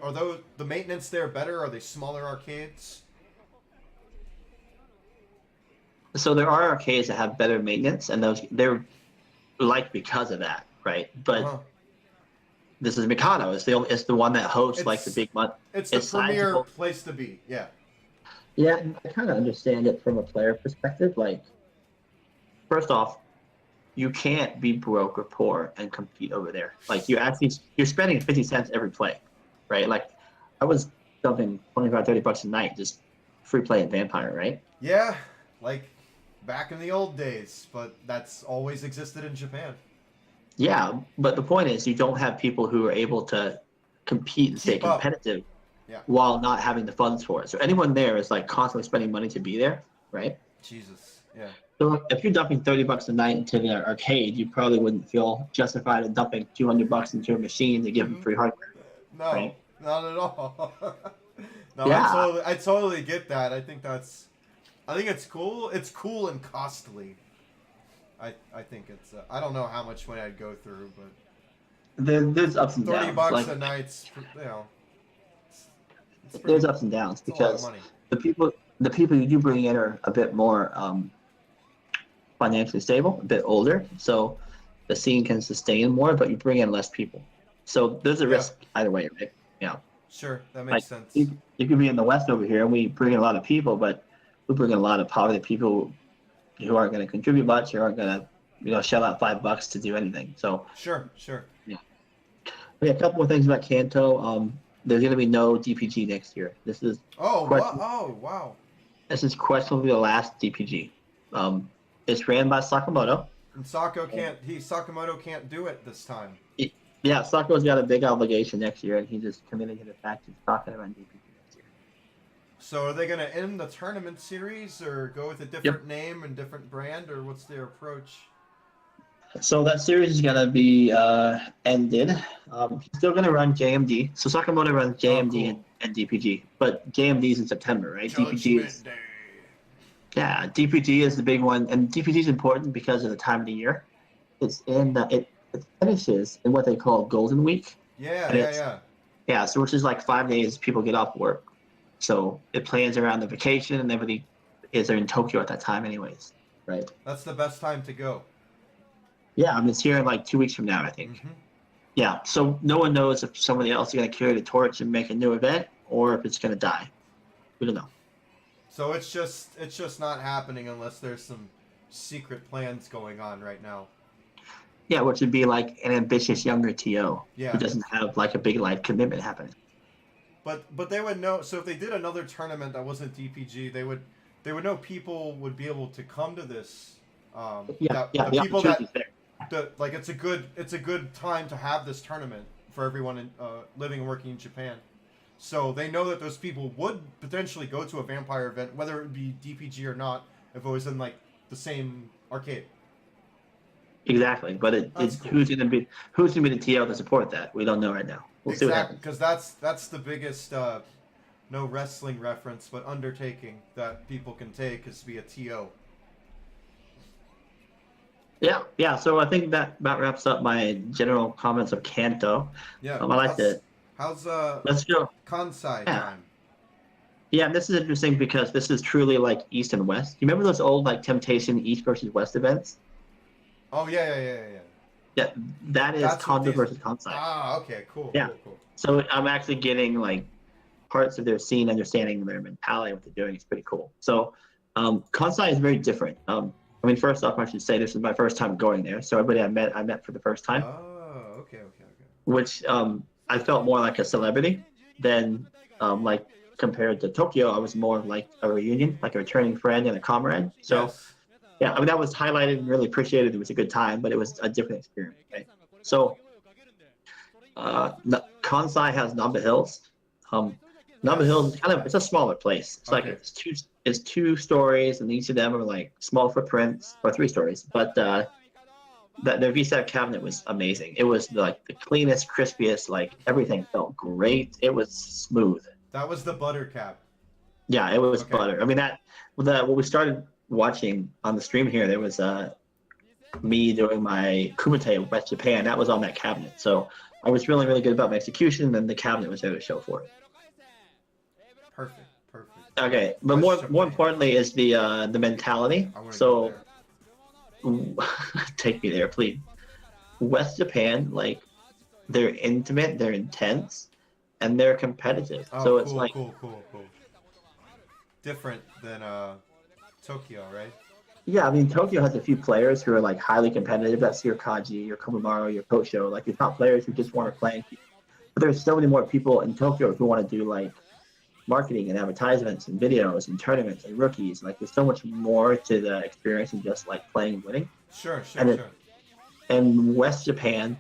C: are those the maintenance there better? Are they smaller arcades?
A: So there are arcades that have better maintenance, and they're liked because of that, right? But this is Mikado. It's the one that hosts like the big month.
C: It's the premier
A: sizable.
C: place to be. Yeah.
A: Yeah, I kind of understand it from a player perspective. Like, first off, you can't be broke or poor and compete over there. Like, you're spending 50 cents every play, right? Like, I was dumping 25, 30 bucks a night just free play at Vampire, right?
C: Yeah, like back in the old days, but that's always existed in Japan.
A: Yeah, but the point is, you don't have people who are able to compete and stay competitive while not having the funds for it. So anyone there is like constantly spending money to be there, right?
C: Jesus, yeah.
A: So if you're dumping 30 bucks a night into the arcade, you probably wouldn't feel justified in dumping 200 bucks into a machine to give them free hardware.
C: No,
A: right?
C: not at all. No,
A: Yeah.
C: I totally get that. I think it's cool. It's cool and costly. I think it's. I don't know how much money I'd go through, but
A: there's ups and downs.
C: 30 bucks
A: like,
C: a night's, you know.
A: There's ups and downs because the people you do bring in are a bit more financially stable, a bit older, so the scene can sustain more, but you bring in less people. So there's a risk either way, right? Yeah.
C: Sure, that makes sense.
A: You could be in the West over here, and we bring in a lot of people, but we bring in a lot of poverty people who aren't going to contribute much, who aren't going to, shell out $5 to do anything. So
C: sure.
A: Yeah. A couple more things about Kanto. There's going to be no DPG next year. This is
C: wow.
A: This is questionably the last DPG. It's ran by Sakamoto.
C: And Sakamoto can't do it this time.
A: Yeah, Sakamoto's got a big obligation next year, and he just committed to the fact he's not going to run DPG next year.
C: So are they going to end the tournament series, or go with a different name and different brand, or what's their approach?
A: So that series is going to be ended. He's still going to run JMD. So Sakamoto runs JMD and DPG, but JMD is in September, right? DPG is the big one, and DPG is important because of the time of the year. It's in it finishes in what they call Golden Week.
C: Yeah.
A: So which is like 5 days people get off work. So it plans around the vacation, and everybody is in Tokyo at that time anyways, right?
C: That's the best time to go.
A: Yeah, it's here in like 2 weeks from now, I think.
C: Mm-hmm.
A: Yeah, so no one knows if somebody else is going to carry the torch and make a new event, or if it's going to die. We don't know.
C: So it's just not happening unless there's some secret plans going on right now.
A: Yeah, which would be like an ambitious younger TO who doesn't have like a big life commitment happening.
C: But they would know. So if they did another tournament that wasn't DPG, they would know people would be able to come to this. People like it's a good time to have this tournament for everyone living and working in Japan. So they know that those people would potentially go to a vampire event, whether it would be DPG or not, if it was in like the same arcade.
A: Exactly, but it's cool. who's gonna be the TO to support that? We don't know right now. We'll see what happens.
C: Because that's the biggest no wrestling reference, but undertaking that people can take is to be a TO.
A: Yeah. So I think that about wraps up my general comments of Kanto.
C: Yeah.
A: I like it.
C: How's
A: let's go
C: Kansai time?
A: Yeah, this is interesting because this is truly like East and West. You remember those old like Temptation East versus West events?
C: Oh yeah.
A: Yeah, that's Kanto versus Kansai.
C: Ah, okay, cool.
A: Yeah.
C: Cool.
A: So I'm actually getting like parts of their scene, understanding their mentality, what they're doing. It's pretty cool. So Kansai is very different. First off, I should say this is my first time going there. So everybody I met for the first time.
C: Oh, okay.
A: Which I felt more like a celebrity than like compared to Tokyo. I was more like a reunion, like a returning friend and a comrade. So.
C: Yes.
A: Yeah, that was highlighted and really appreciated. It was a good time, but it was a different experience. Okay? So, Kansai has Namba Hills. Namba Hills is it's a smaller place. It's like it's two stories, and each of them are like small footprints, or 3 stories. But their VSAT cabinet was amazing. It was like the cleanest, crispiest. Like everything felt great. It was smooth.
C: That was the butter cap.
A: Yeah, it was butter. What we started watching on the stream here, there was me doing my Kumite with West Japan, that was on that cabinet. So I was really, really good about my execution, and the cabinet was there to show for it.
C: Perfect. Perfect.
A: Okay, but
C: West
A: more
C: Japan.
A: importantly is the mentality.
C: I want to
A: So
C: go
A: take me there, please. West Japan, like, they're intimate, they're intense, and they're competitive.
C: there. Oh,
A: So
C: cool,
A: it's like,
C: cool. Different than Tokyo, right?
A: yeah, I mean, Tokyo has a few players who are like highly competitive. That's your Kaji, your Komamoto, your Kosho, like your top players who just want to play. But there's so many more people in Tokyo who want to do like marketing and advertisements and videos and tournaments and rookies. Like there's so much more to the experience than just like playing and winning.
C: Sure.
A: And West Japan,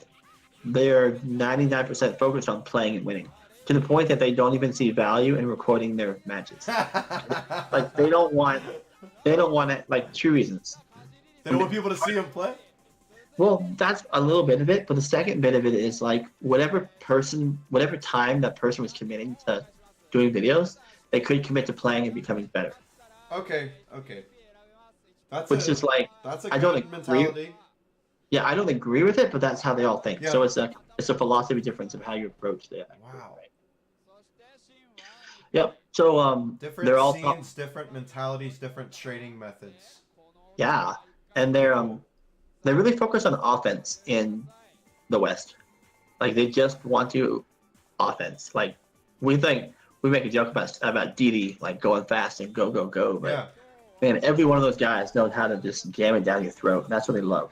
A: they're 99% focused on playing and winning, to the point that they don't even see value in recording their matches. Like they don't want it, like, two reasons.
C: They don't want people to see him play?
A: Well, that's a little bit of it, but the second bit of it is like whatever time that person was committing to doing videos, they could commit to playing and becoming better.
C: Okay. That's
A: a I don't agree.
C: mentality.
A: Yeah, I don't agree with it, but that's how they all think.
C: Yeah.
A: So it's a philosophy difference of how you approach the
C: Wow.
A: right? Yep. So
C: Different
A: they're all
C: scenes, different mentalities, different training methods.
A: yeah, and they really focus on offense in the West. Like they just want to offense. Like we make a joke about Didi like going fast and go, but
C: Yeah.
A: man, every one of those guys knows how to just jam it down your throat, and that's what they love.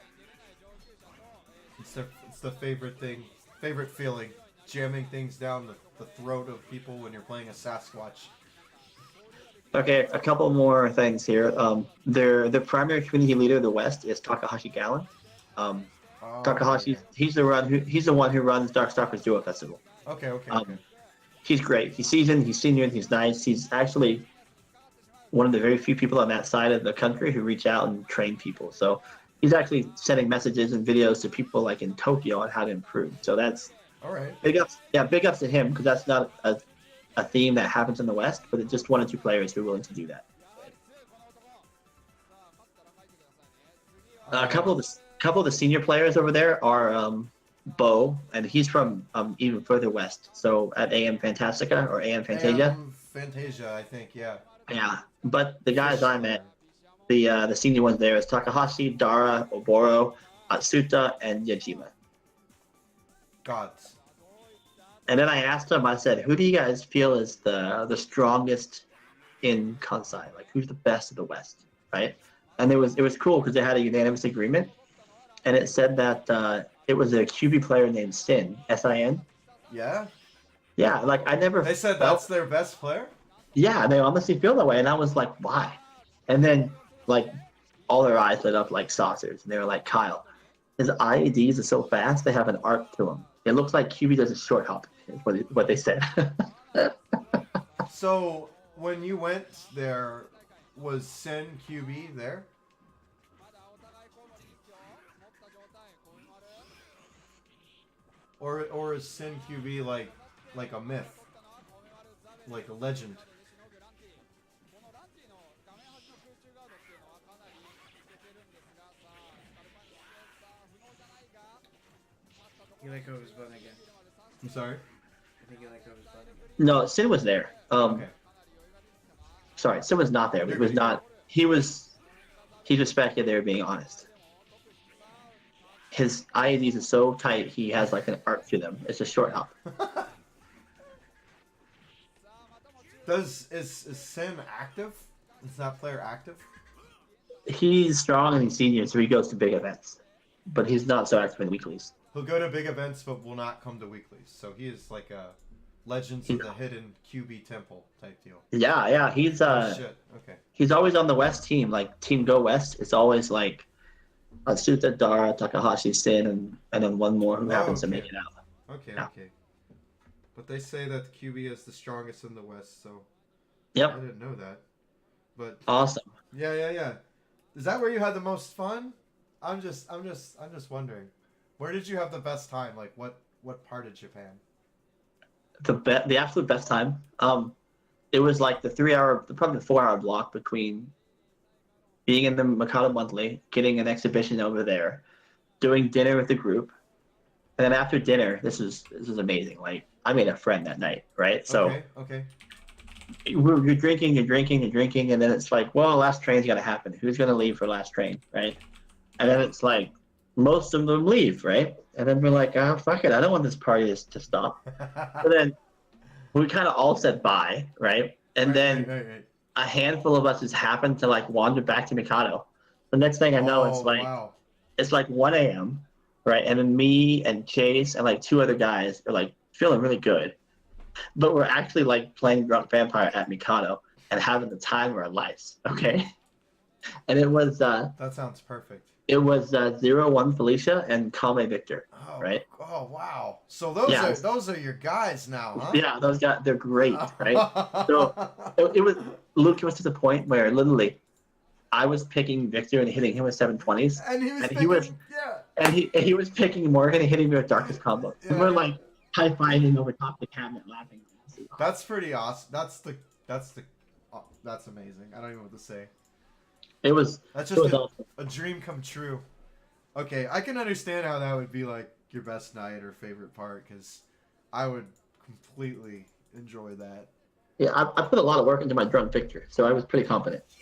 C: It's the favorite feeling, jamming things down the throat of people when you're playing a Sasquatch.
A: Okay, a couple more things here. Their primary community leader of the West is Takahashi Gallen. Takahashi,
C: Yeah.
A: he's the one who runs Darkstalkers Duo Festival.
C: Okay.
A: He's great. He's seasoned. He's senior. He's nice. He's actually one of the very few people on that side of the country who reach out and train people. So he's actually sending messages and videos to people like in Tokyo on how to improve. So that's
C: All right.
A: big ups. Yeah, big ups to him, because that's not a theme that happens in the West, but it's just one or two players who are willing to do that. A couple of the senior players over there are Bo, and he's from even further west. So at AM Fantastica or AM Fantasia.
C: Fantasia, I think. Yeah.
A: Yeah, but the guys I met, the senior ones there is Takahashi, Dara, Oboro, Atsuta, and Yajima.
C: Gods.
A: And then I asked them, I said, who do you guys feel is the strongest in Kansai? Like, who's the best of the West, right? And it was cool because they had a unanimous agreement, and it said that it was a QB player named Sin, S-I-N.
C: Yeah.
A: Yeah, like I never.
C: They said that's their best player.
A: Yeah, they honestly feel that way, and I was like, why? And then like all their eyes lit up like saucers, and they were like, Kyle, his IEDs are so fast they have an arc to them. It looks like QB does a short hop. Is what they said.
C: So when you went there, was Sen QB there? Or is Sin QB like a myth, like a legend?
D: You let go of his button again.
C: I'm sorry.
D: I think you let go of his button again.
A: No, Sin was there.
C: Okay.
A: Sorry, Sin was not there. He was not. He respected they were being honest. His IEDs are so tight, he has like an arc to them. It's a short hop.
C: Is Sin active? Is that player active?
A: He's strong and he's senior, so he goes to big events. But he's not so active in weeklies.
C: He'll go to big events, but will not come to weeklies. So he is like a Legends of the Hidden QB Temple type deal.
A: Yeah, he's
C: Shit. Okay.
A: he's always on the West team, like Team Go West. It's always like Atsuta, Dara, Takahashi, Sin, and then one more who happens to make it out.
C: Okay,
A: Yeah.
C: okay. But they say that QB is the strongest in the West, so I
A: Yep,
C: didn't know that. But
A: awesome.
C: yeah. Is that where you had the most fun? I'm just wondering. Where did you have the best time? Like what part of Japan?
A: The absolute best time. It was like the probably the 4 hour block between being in the Mikado Monthly, getting an exhibition over there, doing dinner with the group, and then after dinner, this is amazing. Like I made a friend that night, right? So
C: Okay.
A: you're drinking, and then it's like, well, last train's gonna happen. Who's gonna leave for last train, right? And then it's like most of them leave, right? And then we're like, oh fuck it, I don't want this party to stop. But then we kind of all said bye, right? And then
C: Right.
A: a handful of us just happened to like wander back to Mikado. The next thing I know,
C: Wow.
A: it's like 1 a.m. right? And then me and Chase and like 2 other guys are like feeling really good, but we're actually like playing Drunk Vampire at Mikado and having the time of our lives, okay? And it was
C: That sounds perfect.
A: 0-1 Felicia and Kame Victor, right?
C: Oh wow. So those are your guys now, huh?
A: Yeah, those guys, they're great, right? So it was Luke was to the point where literally I was picking Victor and hitting him with 720s,
C: And he
A: was picking Morgan and hitting me with Darkest Combo. And we're like high fiving over top the cabinet, laughing.
C: That's pretty awesome. That's amazing. I don't even know what to say. That's just
A: awesome.
C: a dream come true. Okay, I can understand how that would be like your best night or favorite part, because I would completely enjoy that.
A: Yeah, I put a lot of work into my Drunk Victor, so I was pretty competitive.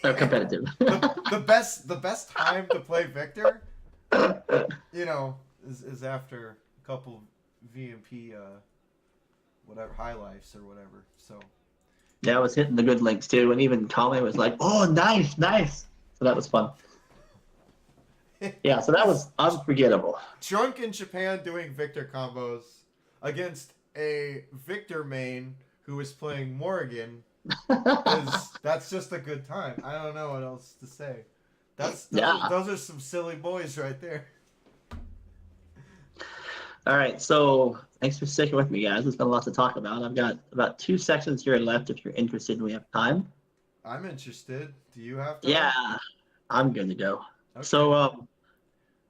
C: The best time to play Victor, is after a couple VMP whatever high lifes or whatever. So
A: yeah, I was hitting the good links too, and even Kame was like, "Oh, nice." So that was fun. Yeah, so that was unforgettable.
C: Drunk in Japan doing Victor combos against a Victor main who was playing Morrigan that's just a good time. I don't know what else to say. Those are some silly boys right there.
A: All right, so thanks for sticking with me, guys. There's been a lot to talk about. I've got about 2 sections here left if you're interested and we have time.
C: I'm interested. Do you have time?
A: Yeah, I'm good to go.
C: Okay.
A: So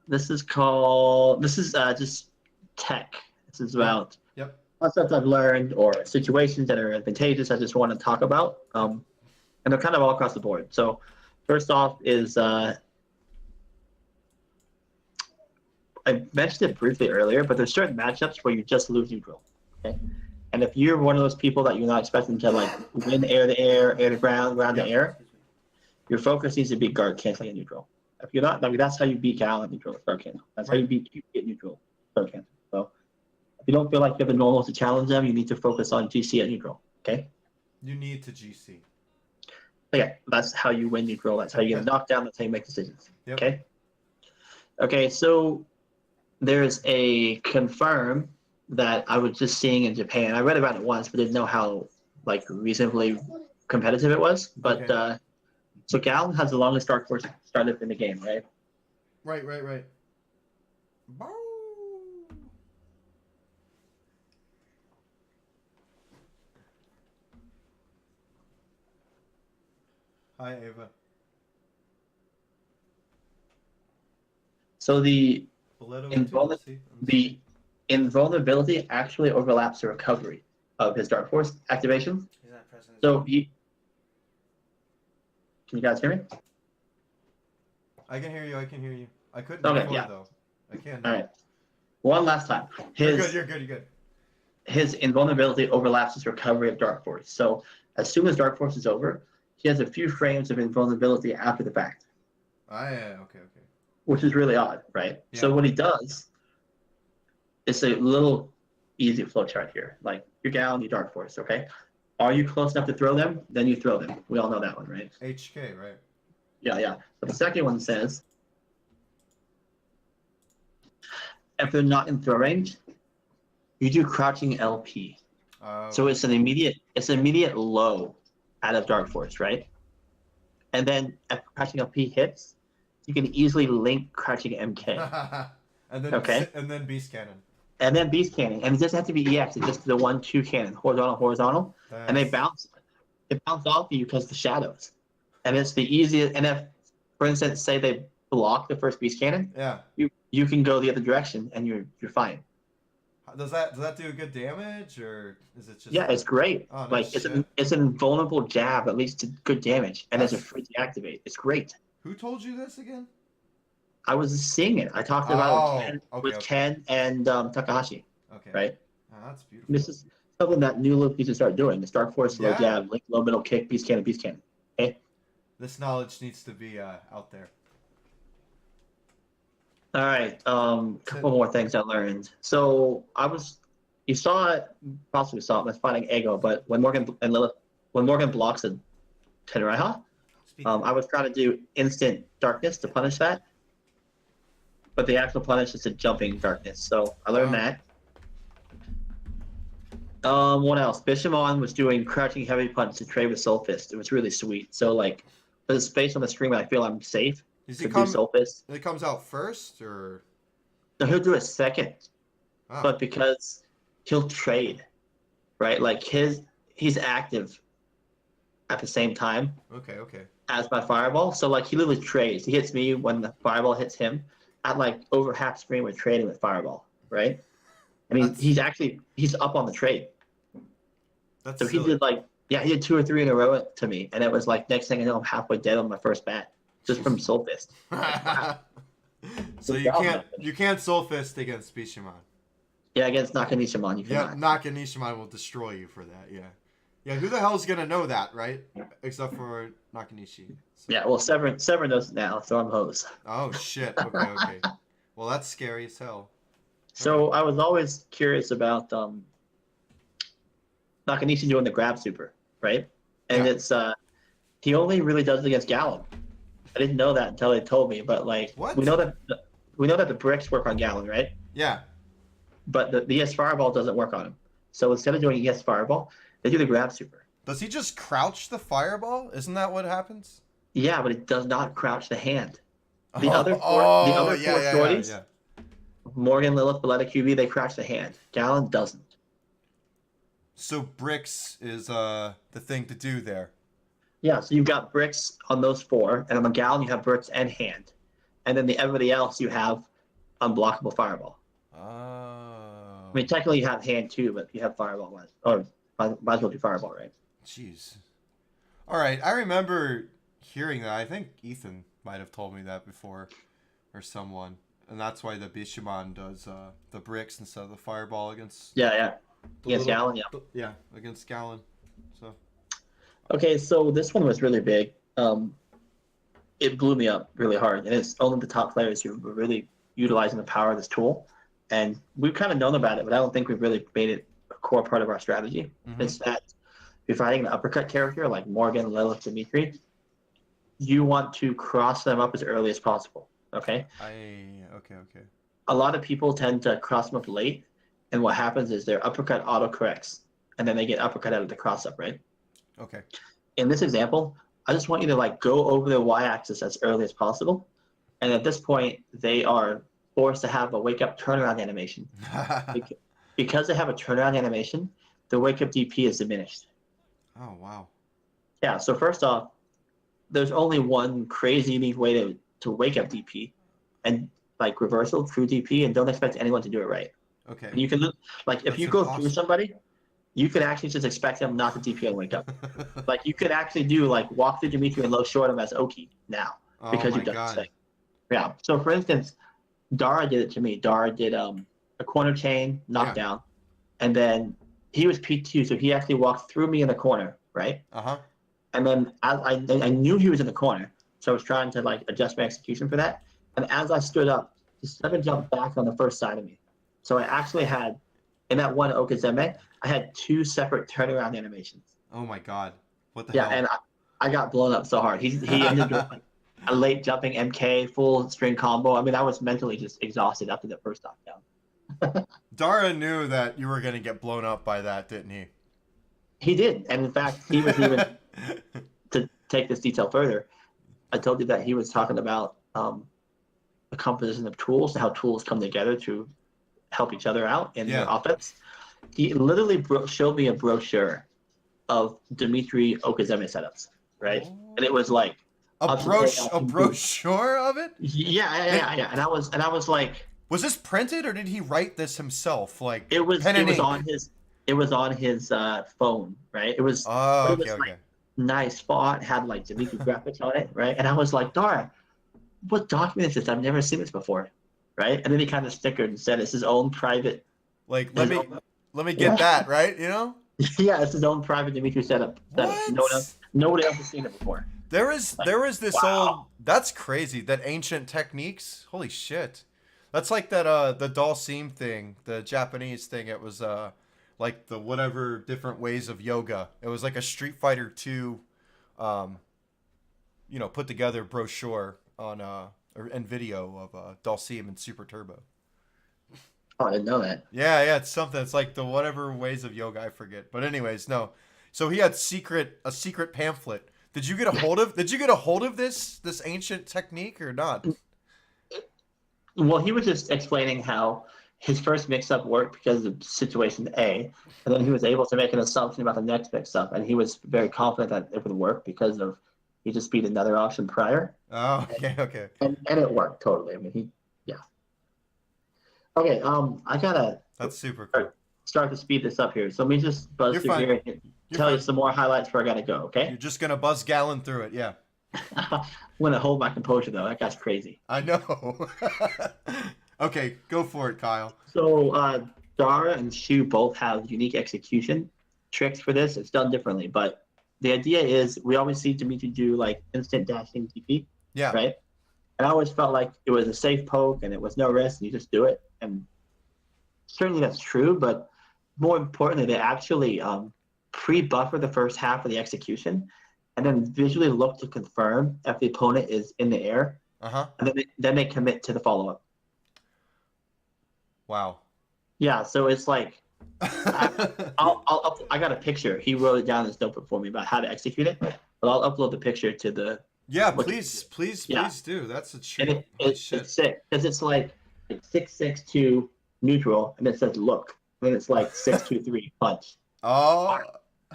A: this is just tech. This is about concepts I've learned or situations that are advantageous I just want to talk about. And they're kind of all across the board. So first off is I mentioned it briefly earlier, but there's certain matchups where you just lose neutral. Okay. And if you're one of those people that you're not expecting to like win air to air, air to ground, ground to air, your focus needs to be guard canceling at neutral. If you're not, that's how you beat Cal at neutral, guard cancel. That's how you beat QB at neutral, guard cancel. So if you don't feel like you have the normals to challenge them, you need to focus on GC at neutral. Okay.
C: You need to GC.
A: Okay, that's how you win neutral. That's how you get a knockdown. That's how you make decisions.
C: Yep.
A: Okay. Okay, so there's a confirm that I was just seeing in Japan. I read about it once, but didn't know how like reasonably competitive it was. But so Gal has the longest Dark Force startup in the game, right?
C: Right. Hi, Ava.
A: So the
C: Invulnerability
A: invulnerability actually overlaps the recovery of his Dark Force activation.
D: He's not pressing.
A: So can you guys hear me?
C: I can hear you. I couldn't
A: Okay,
C: before
A: yeah.
C: though. I can now.
A: All right. One last time.
C: You're good.
A: His invulnerability overlaps his recovery of Dark Force. So as soon as Dark Force is over, he has a few frames of invulnerability after the fact.
C: Yeah, okay.
A: Which is really odd, right?
C: Yeah.
A: So what he does, it's a little easy flow chart here. Like you're down, you Dark Force, okay? Are you close enough to throw them? Then you throw them. We all know that one, right?
C: HK, right?
A: Yeah. But the second one says, if they're not in throw range, you do crouching LP. So it's an immediate low out of Dark Force, right? And then if crouching LP hits, you can easily link crouching MK.
C: and then Beast Cannon.
A: And then Beast Cannon. And it doesn't have to be EX, it's just the 1-2 cannon, horizontal. And they bounce off you because the shadows. And it's the easiest. And if, for instance, say they block the first Beast Cannon, you can go the other direction and you're fine.
C: Does that do good damage, or is it just?
A: Yeah, it's great.
C: Oh,
A: it's an invulnerable jab that leads to good damage, and it's a free to activate. It's great.
C: Who told you this again?
A: I was seeing it. I talked about it with
C: Okay.
A: Ken and Takahashi,
C: Okay.
A: right?
C: Oh, that's beautiful.
A: This is something that New Look needs to start doing. The Dark Force, low
C: Yeah.
A: jab, link, low middle kick, beast cannon, beast cannon. Okay?
C: This knowledge needs to be out there.
A: All right. Couple more things I learned. So you saw it, possibly saw it. I was fighting Ego, but when Morgan blocks a Tenraiha,
D: Speak.
A: I was trying to do instant darkness to punish that, but the actual punish is a jumping darkness. So I learned that. What else? Bishamon was doing crouching heavy punch to trade with Soul Fist. It was really sweet. So like, there's space on the screen where I feel I'm safe to do Soul Fist.
C: It comes out first, or?
A: No, he'll do it second,
C: Oh.
A: but because he'll trade, right? Like he's active at the same time.
C: Okay.
A: As my fireball. So like he literally trades. He hits me when the fireball hits him. At like over half screen, we're trading with fireball, right? I mean, he's up on the trade. So he did he did 2 or 3 in a row to me, and it was like next thing I know, I'm halfway dead on my first bat just from Soul Fist.
C: So you can't Soul Fist against Bishamon.
A: Yeah, against Nakanishiman, you cannot.
C: Yeah, Nakanishiman will destroy you for that. Yeah. Who the hell's gonna know that, right? Except for Nakanishi. So.
A: Yeah, well, Severn knows it now, so I'm hose.
C: Oh shit. Okay. Well, that's scary as hell.
A: So I was always curious about Nakanishi doing the grab super, right? And it's he only really does it against Gallon. I didn't know that until they told me, but like
C: what?
A: we know that the bricks work on Gallon, right?
C: Yeah.
A: But the ES Fireball doesn't work on him. So instead of doing ES Fireball, they do the grab super.
C: Does he just crouch the fireball? Isn't that what happens?
A: Yeah, but it does not crouch the hand. The other four shorties,
C: yeah.
A: Morgan, Lilith, Valletta, QB, they crouch the hand. Gallon doesn't.
C: So bricks is the thing to do there.
A: Yeah, so you've got bricks on those 4, and on the Gallon you have bricks and hand. And then everybody else you have unblockable fireball.
C: Oh.
A: I mean, technically you have hand too, but you have fireball. Or might as well do fireball, right?
C: Jeez. All right, I remember hearing that. I think Ethan might have told me that before, or someone. And that's why the Bishamon does the bricks instead of the fireball against...
A: Yeah. Against Gallon, yeah.
C: Yeah, against Gallon. So.
A: Okay, so this one was really big. It blew me up really hard, and it's only the top players who were really utilizing the power of this tool. And we've kind of known about it, but I don't think we've really made it a core part of our strategy.
C: Mm-hmm.
A: It's that if you're fighting an uppercut character like Morgan, Lilith, Dimitri, you want to cross them up as early as possible. Okay.
C: Okay.
A: A lot of people tend to cross them up late, and what happens is their uppercut auto corrects, and then they get uppercut out of the cross up, right?
C: Okay.
A: In this example, I just want you to like go over the y-axis as early as possible, and at this point, they are forced to have a wake up turnaround animation. Because they have a turnaround animation, the wake up DP is diminished.
C: Oh wow.
A: Yeah. So first off, there's only one crazy unique way to wake up DP, and like reversal, true DP, and don't expect anyone to do it right.
C: Okay.
A: You can if you go through somebody, you could actually just expect them not to DP and wake up. Like you could actually do like walk through Dimitri and low short him as Oki now because you've done this thing. Yeah. So for instance, Dara did it to me. Dara did a corner chain knockdown, and then he was P2, so he actually walked through me in the corner, right? And then as I knew he was in the corner, so I was trying to like adjust my execution for that. And as I stood up, he 7 jumped back on the first side of me. So I actually had, in that one Okazeme, I had 2 separate turnaround animations.
C: Oh my god. What the hell?
A: Yeah, and I got blown up so hard. He ended up like a late jumping MK, full string combo. I mean, I was mentally just exhausted after the first knockdown.
C: Dara knew that you were going to get blown up by that, didn't he?
A: He did. And in fact, he was even, to take this detail further, I told you that he was talking about the composition of tools and how tools come together to help each other out in their offense. He literally showed me a brochure of Dimitri Okazeme setups, right? And it was like
C: a brochure of it.
A: Yeah. And I was like,
C: was this printed or did he write this himself? Like
A: it was on his phone, right? It was.
C: Oh, okay.
A: nice font, had like Dimitri graphics on it, right? And I was like, Dara, what document is this? I've never seen this before, right? And then he kind of snickered and said it's his own private.
C: Like,
A: His
C: let me get that, right? You know?
A: yeah, it's his own private Dimitri setup.
C: What?
A: Nobody else has seen it before.
C: There is this
A: wow.
C: old. That's crazy. That ancient techniques. Holy shit. That's like that the Dalsim thing, the Japanese thing. It was like the whatever different ways of yoga. It was like a Street Fighter 2 put together brochure on and video of Dalsim and Super Turbo.
A: Oh, I didn't know that.
C: Yeah, it's something. It's like the whatever ways of yoga, I forget. But anyways, no. So he had a secret pamphlet. Did you get a hold of this ancient technique or not?
A: Well, he was just explaining how his first mix-up worked because of situation A, and then he was able to make an assumption about the next mix-up, and he was very confident that it would work because of he just beat another option prior.
C: Oh, okay.
A: And it worked totally. I mean, yeah. Okay, I gotta.
C: That's super cool.
A: Start to speed this up here. So let me just buzz through here and tell you some more highlights before I gotta go. Okay.
C: You're just gonna buzz Gallon through it, yeah.
A: I'm gonna hold my composure though. That guy's crazy.
C: I know. Okay, go for it, Kyle.
A: So Dara and Shu both have unique execution tricks for this. It's done differently, but the idea is we always see Dimitri do like instant dashing TP.
C: Yeah.
A: Right. And I always felt like it was a safe poke and it was no risk and you just do it. And certainly that's true, but more importantly, they actually pre-buffer the first half of the execution and then visually look to confirm if the opponent is in the air.
C: Uh-huh.
A: And then they commit to the follow-up.
C: Wow.
A: Yeah, so it's like I got a picture. He wrote it down in his notebook for me about how to execute it, but I'll upload the picture to the.
C: Yeah, please do. That's a treat.
A: And it's sick because it's like 6-6-2 neutral, and it says look, and then it's like 6-2-3 punch.
C: Oh,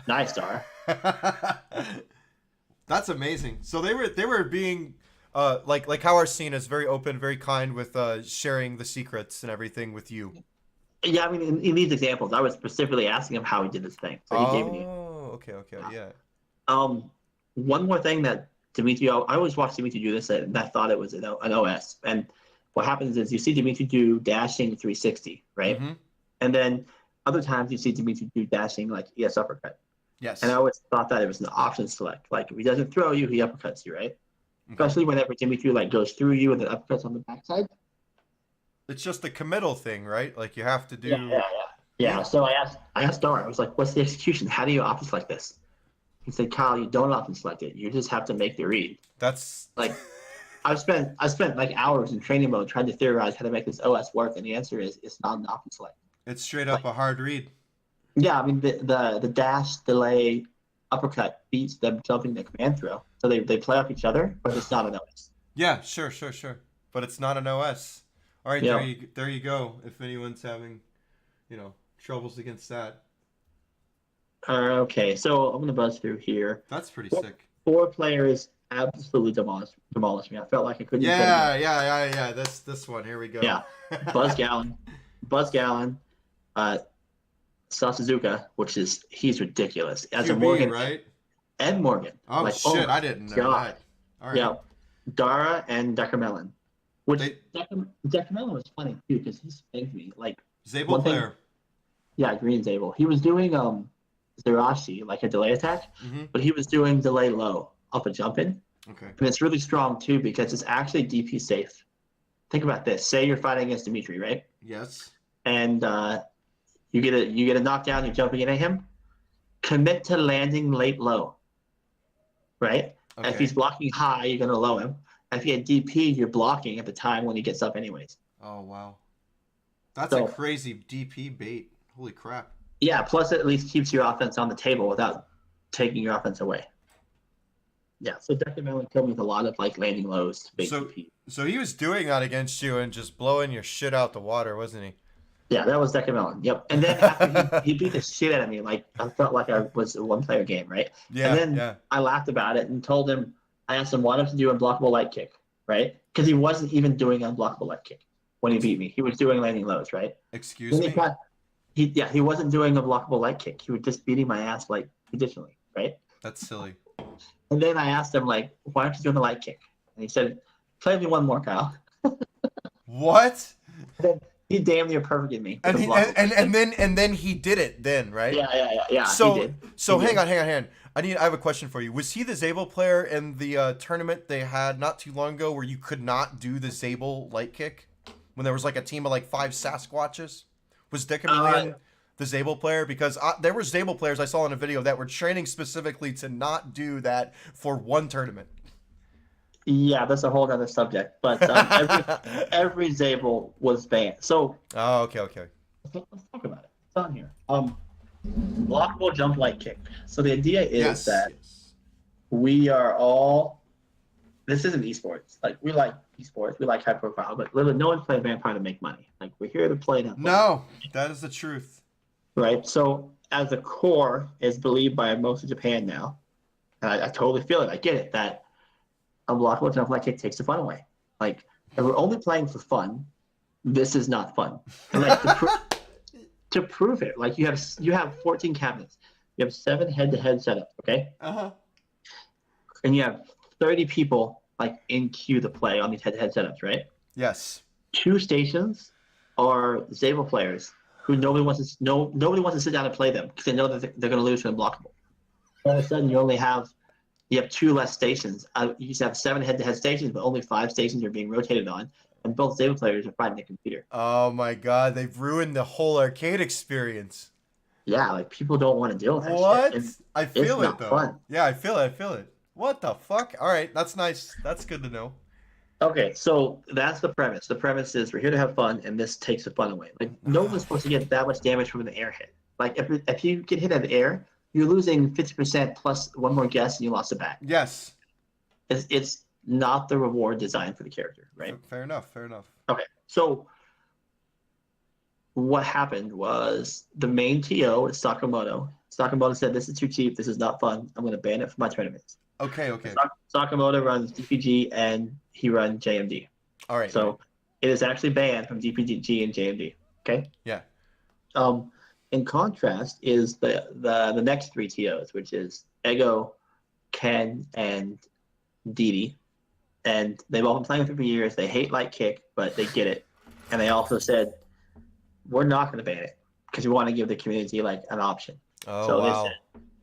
A: nice, Dara.
C: That's amazing. So they were being like how our scene is very open, very kind with sharing the secrets and everything with you.
A: Yeah, I mean, in these examples, I was specifically asking him how he did this thing, so he gave me.
C: Oh, okay, yeah.
A: One more thing that Dimitri, I always watch Dimitri do this, and I thought it was an OS. And what happens is you see Dimitri do dashing 360, right? Mm-hmm. And then other times you see Dimitri do dashing like ES uppercut.
C: Yes.
A: And I always thought that it was an option select. Like if he doesn't throw you, he uppercuts you, right? Okay. Especially whenever Dimitri like goes through you and then uppercuts on the backside.
C: It's just a committal thing, right? Like you have to do.
A: Yeah. So I asked Dara, I was like, what's the execution? How do you option select this? He said, Kyle, you don't option select it. You just have to make the read.
C: That's
A: like I spent like hours in training mode trying to theorize how to make this OS work, and the answer is it's not an option select.
C: It's straight up a hard read.
A: Yeah, I mean the dash delay uppercut beats them jumping the command throw. So they play off each other, but it's not an OS.
C: Yeah, sure. But it's not an OS. All right, yeah. There you go. If anyone's having, troubles against that.
A: Okay, so I'm gonna buzz through here.
C: That's pretty sick.
A: 4 players absolutely demolished me. I felt like I couldn't.
C: Yeah. This one. Here we go.
A: Yeah, Buzz Gallon, Sasuzuka, he's ridiculous as
C: QB,
A: a Morgan,
C: right?
A: And Morgan.
C: Oh shit! I didn't know that. All right.
A: Yeah, Dara and Deckermelon. Which Deckermelon was funny too because he spanked me like.
C: Zabel player.
A: Yeah, Green Zabel. He was doing Zerashi, like a delay attack, but he was doing delay low off a jump in.
C: Okay.
A: And it's really strong too because it's actually DP safe. Think about this. Say you're fighting against Dimitri, right?
C: Yes.
A: And you get a knockdown, you're jumping into him. Commit to landing late low. Right? Okay. And if he's blocking high, you're gonna low him. And if you had DP, you're blocking at the time when he gets up anyways.
C: Oh wow. That's a crazy DP bait. Holy crap.
A: Yeah, plus it at least keeps your offense on the table without taking your offense away. Yeah, so Deckermelon killed me with a lot of like landing lows.
C: So he was doing that against you and just blowing your shit out the water, wasn't he?
A: Yeah, that was Deckermelon. Yep. And then after he beat the shit out of me, like I felt like I was a one-player game, right?
C: Yeah.
A: And then I laughed about it and told him, I asked him what to do unblockable light kick, right? Because he wasn't even doing unblockable light kick when he beat me. He was doing landing lows, right?
C: Excuse me?
A: He wasn't doing a blockable light kick. He was just beating my ass like traditionally, right?
C: That's silly.
A: And then I asked him, like, why aren't you doing the light kick? And he said, play me one more, Kyle.
C: What?
A: And then he damn near perfected me.
C: And
A: with a
C: he
A: block.
C: and then he did it then, right?
A: Yeah.
C: So
A: he did.
C: so
A: He
C: hang
A: did.
C: on. I have a question for you. Was he the Zabel player in the tournament they had not too long ago where you could not do the Zabel light kick? When there was like a team of like 5 Sasquatches? Was Dickamillion the Zabel player? Because there were Zabel players I saw in a video that were training specifically to not do that for one tournament.
A: Yeah, that's a whole other subject. But every Zabel was banned. So
C: Oh, okay.
A: let's talk about it. It's on here. Blockable jump light kick. So the idea is that we are all. This isn't esports. Like, we like esports, we like high profile, but literally no one's playing Vampire to make money. Like, we're here to play them.
C: No, that is the truth.
A: Right. So as a core is believed by most of Japan now, and I totally feel it. I get it that unblockable jump light kick takes the fun away. Like, if we're only playing for fun, this is not fun. And like to prove it, like you have 14 cabinets, you have 7 head-to-head setups, okay? And you have 30 people like in queue to play on these head-to-head setups, right?
C: Yes.
A: 2 stations are Zabel players who nobody wants to sit down and play them because they know that they're going to lose to unblockable. All of a sudden, you have 2 less stations. You used to have 7 head-to-head stations, but only 5 stations are being rotated on, and both Zabel players are fighting the computer.
C: Oh my God, they've ruined the whole arcade experience.
A: Yeah, like people don't want to deal with that
C: What?
A: shit.
C: I feel
A: it's
C: it
A: not
C: though.
A: fun.
C: Yeah, I feel it. What the fuck? All right, that's nice. That's good to know.
A: Okay, so that's the premise. The premise is we're here to have fun, and this takes the fun away. Like, no one's supposed to get that much damage from an air hit. Like, if you get hit out of the air, you're losing 50% plus one more guess, and you lost a back.
C: Yes.
A: It's not the reward designed for the character, right?
C: Fair enough.
A: Okay, so what happened was the main TO is Sakamoto. Sakamoto said, this is too cheap, this is not fun, I'm going to ban it from my tournaments.
C: Okay.
A: Sakamoto runs DPG and he runs JMD.
C: All right.
A: So it is actually banned from DPG and JMD. Okay?
C: Yeah.
A: In contrast is the next 3 TOs, which is Ego, Ken, and Didi. And they've all been playing with it for years. They hate light kick, but they get it. And they also said, we're not going to ban it because we want to give the community like an option.
C: Oh,
A: so
C: wow.
A: they said,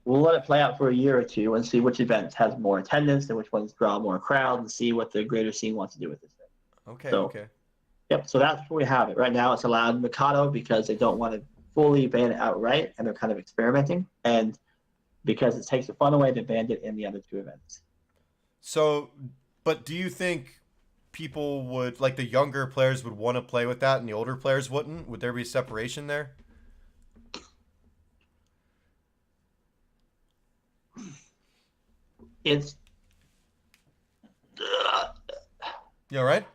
A: we'll let it play out for a year or 2 and see which events has more attendance and which ones draw more crowd and see what the greater scene wants to do with this thing.
C: Okay.
A: Yep, so that's where we have it. Right now it's allowed in Mikado because they don't want to fully ban it outright and they're kind of experimenting. And because it takes the fun away, they banned it in the other 2 events.
C: So, but do you think people would, like the younger players would want to play with that and the older players wouldn't? Would there be a separation there?
A: It's
C: You all right?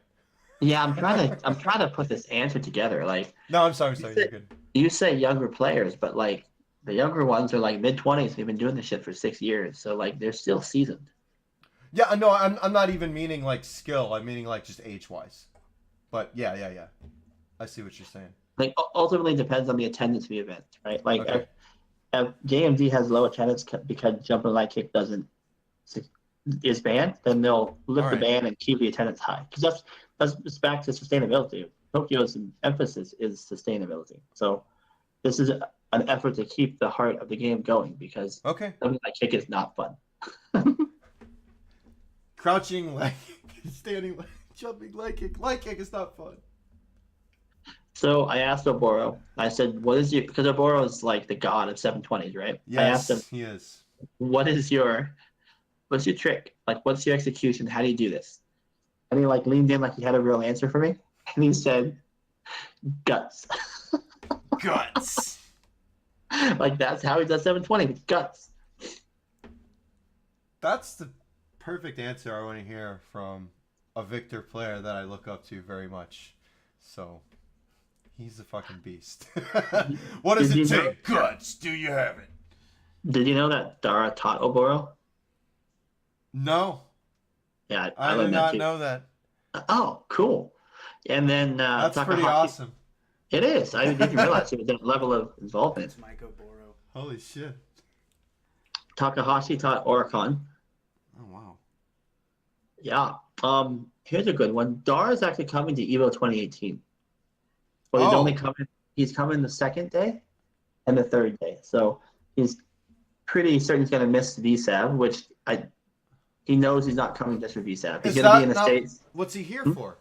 A: yeah, I'm trying to put this answer together. Like,
C: No, I'm sorry. You're good.
A: you say younger players, but like the younger ones are like mid-20s. They've been doing this shit for 6 years, so like they're still seasoned.
C: Yeah, no, I'm not even meaning like skill. I'm meaning like just age-wise. But yeah. I see what you're saying.
A: Like ultimately depends on the attendance of the event, right? Like
C: Okay.
A: if JMD has low attendance because jumping light kick is banned, then they'll lift the
C: Alright.
A: ban and keep the attendance high. Because that's back to sustainability. Tokyo's emphasis is sustainability. So this is an effort to keep the heart of the game going because
C: Okay.
A: jumping light kick is not fun.
C: Crouching leg, standing leg, jumping leg kick. Leg kick is not fun.
A: So I asked Oboro, I said, what is your, because Oboro is like the god of 720s, right? I asked him,
C: Yes, he is.
A: what's your trick? Like, what's your execution? How do you do this? And he like leaned in like he had a real answer for me. And he said, guts.
C: Guts.
A: Like, that's how he does 720 with guts.
C: That's the perfect answer I want to hear from a Victor player that I look up to very much. So, he's a fucking beast. What does
A: Did
C: it
A: you know-
C: take? Guts. Do you have it?
A: Did you know that Dara taught Oboro?
C: No,
A: Yeah,
C: I did
A: learned that
C: not
A: too.
C: know that.
A: Oh, cool. And then
C: That's pretty
A: Takahashi-
C: awesome.
A: It is. I didn't realize it was that level of involvement.
D: It's Mike Oboro.
C: Holy shit.
A: Takahashi taught Oricon.
C: Oh wow.
A: Yeah. Here's a good one. Dar is actually coming to Evo 2018. But he's
C: Oh.
A: only coming. He's coming the second day and the third day. So he's pretty certain he's going to miss VSAB, which he knows he's not coming just for VSAB. He's
C: Is
A: going to be
C: that
A: in the
C: now?
A: States.
C: What's he here
A: Hmm?
C: for?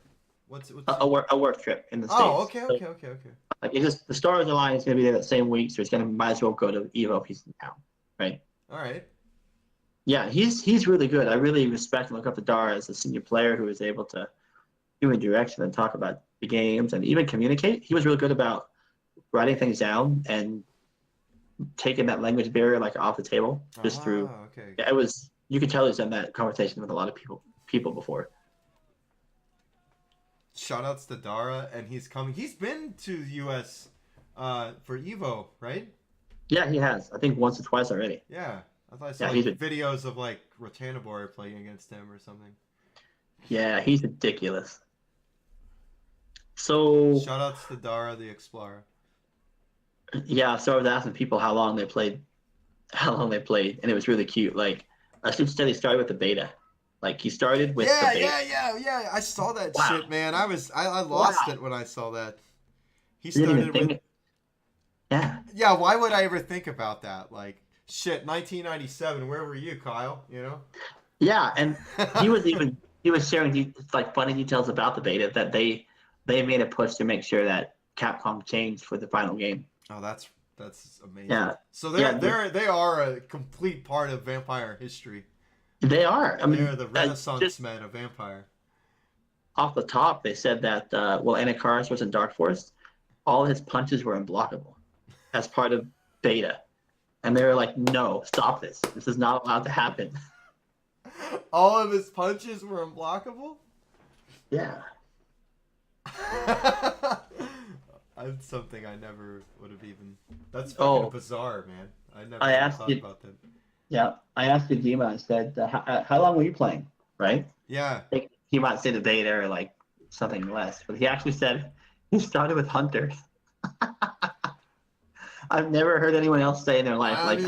C: What's
A: A work trip in the
C: Oh,
A: States.
C: okay,
A: So,
C: okay, okay, okay.
A: like, it's just the stars align. He's going to be there that same week, so he's going to might as well go to Evo if he's in town, right?
C: All right.
A: Yeah, he's really good. I really respect and look up to Dar as a senior player who is able to do a direction and talk about the games and even communicate. He was really good about writing things down and taking that language barrier like off the table just through.
C: Okay.
A: Yeah, it was. You could tell he's done that conversation with a lot of people before.
C: Shout outs to Dara, and he's coming. He's been to the U.S. For Evo, right?
A: Yeah, he has. I think once or twice already.
C: Yeah. I thought I saw
A: Yeah,
C: like, videos of like Rotanabor playing against him or something.
A: Yeah, he's ridiculous. So
C: Shout outs to Dara the Explorer.
A: yeah, so I was asking people how long they played, and it was really cute. Like I should say, he started with the beta. Like he started with the beta.
C: Yeah. I saw that
A: Wow.
C: shit, man. I lost
A: Wow.
C: it when I saw that. He
A: You didn't
C: started
A: even
C: with.
A: think Yeah.
C: Yeah, why would I ever think about that? Like, shit, 1997. Where were you, Kyle? You know.
A: Yeah, and he was sharing like funny details about the beta that they made a push to make sure that Capcom changed for the final game.
C: Oh, that's amazing.
A: Yeah.
C: So
A: Yeah,
C: they are a complete part of vampire history.
A: They are. I mean,
C: They're the Renaissance men of vampire.
A: off the top, they said that Anakaris was in Dark Forest, all his punches were unblockable as part of beta, and they were like, "No, stop this! This is not allowed to happen."
C: All of his punches were unblockable?
A: Yeah.
C: That's something I never would have even. That's fucking bizarre, man. I never thought about that.
A: Yeah, I asked Kojima. I said, "How long were you playing?" Right?
C: Yeah.
A: He might say the beta or like something less, but he actually said he started with Hunter. I've never heard anyone else say in their life I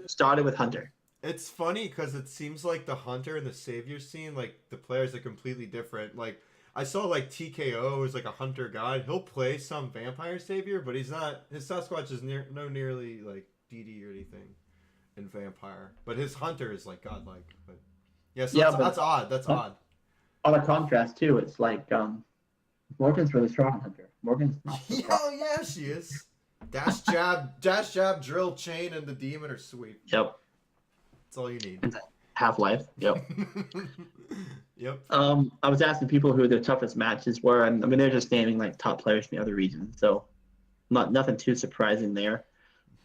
A: started with Hunter.
C: It's funny because it seems like the Hunter and the Savior scene, like the players are completely different. Like I saw like TKO is like a Hunter god. He'll play some Vampire Savior, but he's not. His Sasquatch is nearly like DD or anything in Vampire. But his Hunter is like godlike. But yeah, so that's odd. That's odd.
A: On a contrast too, it's like Morgan's really strong Hunter. Morgan's not so strong.
C: Oh yeah, she is. Dash jab, drill, chain, and the demon are sweet.
A: Yep.
C: That's all you need.
A: Half-Life. Yep.
C: Yep.
A: I was asking people who their toughest matches were, and I mean they're just naming like top players from the other regions, so nothing too surprising there.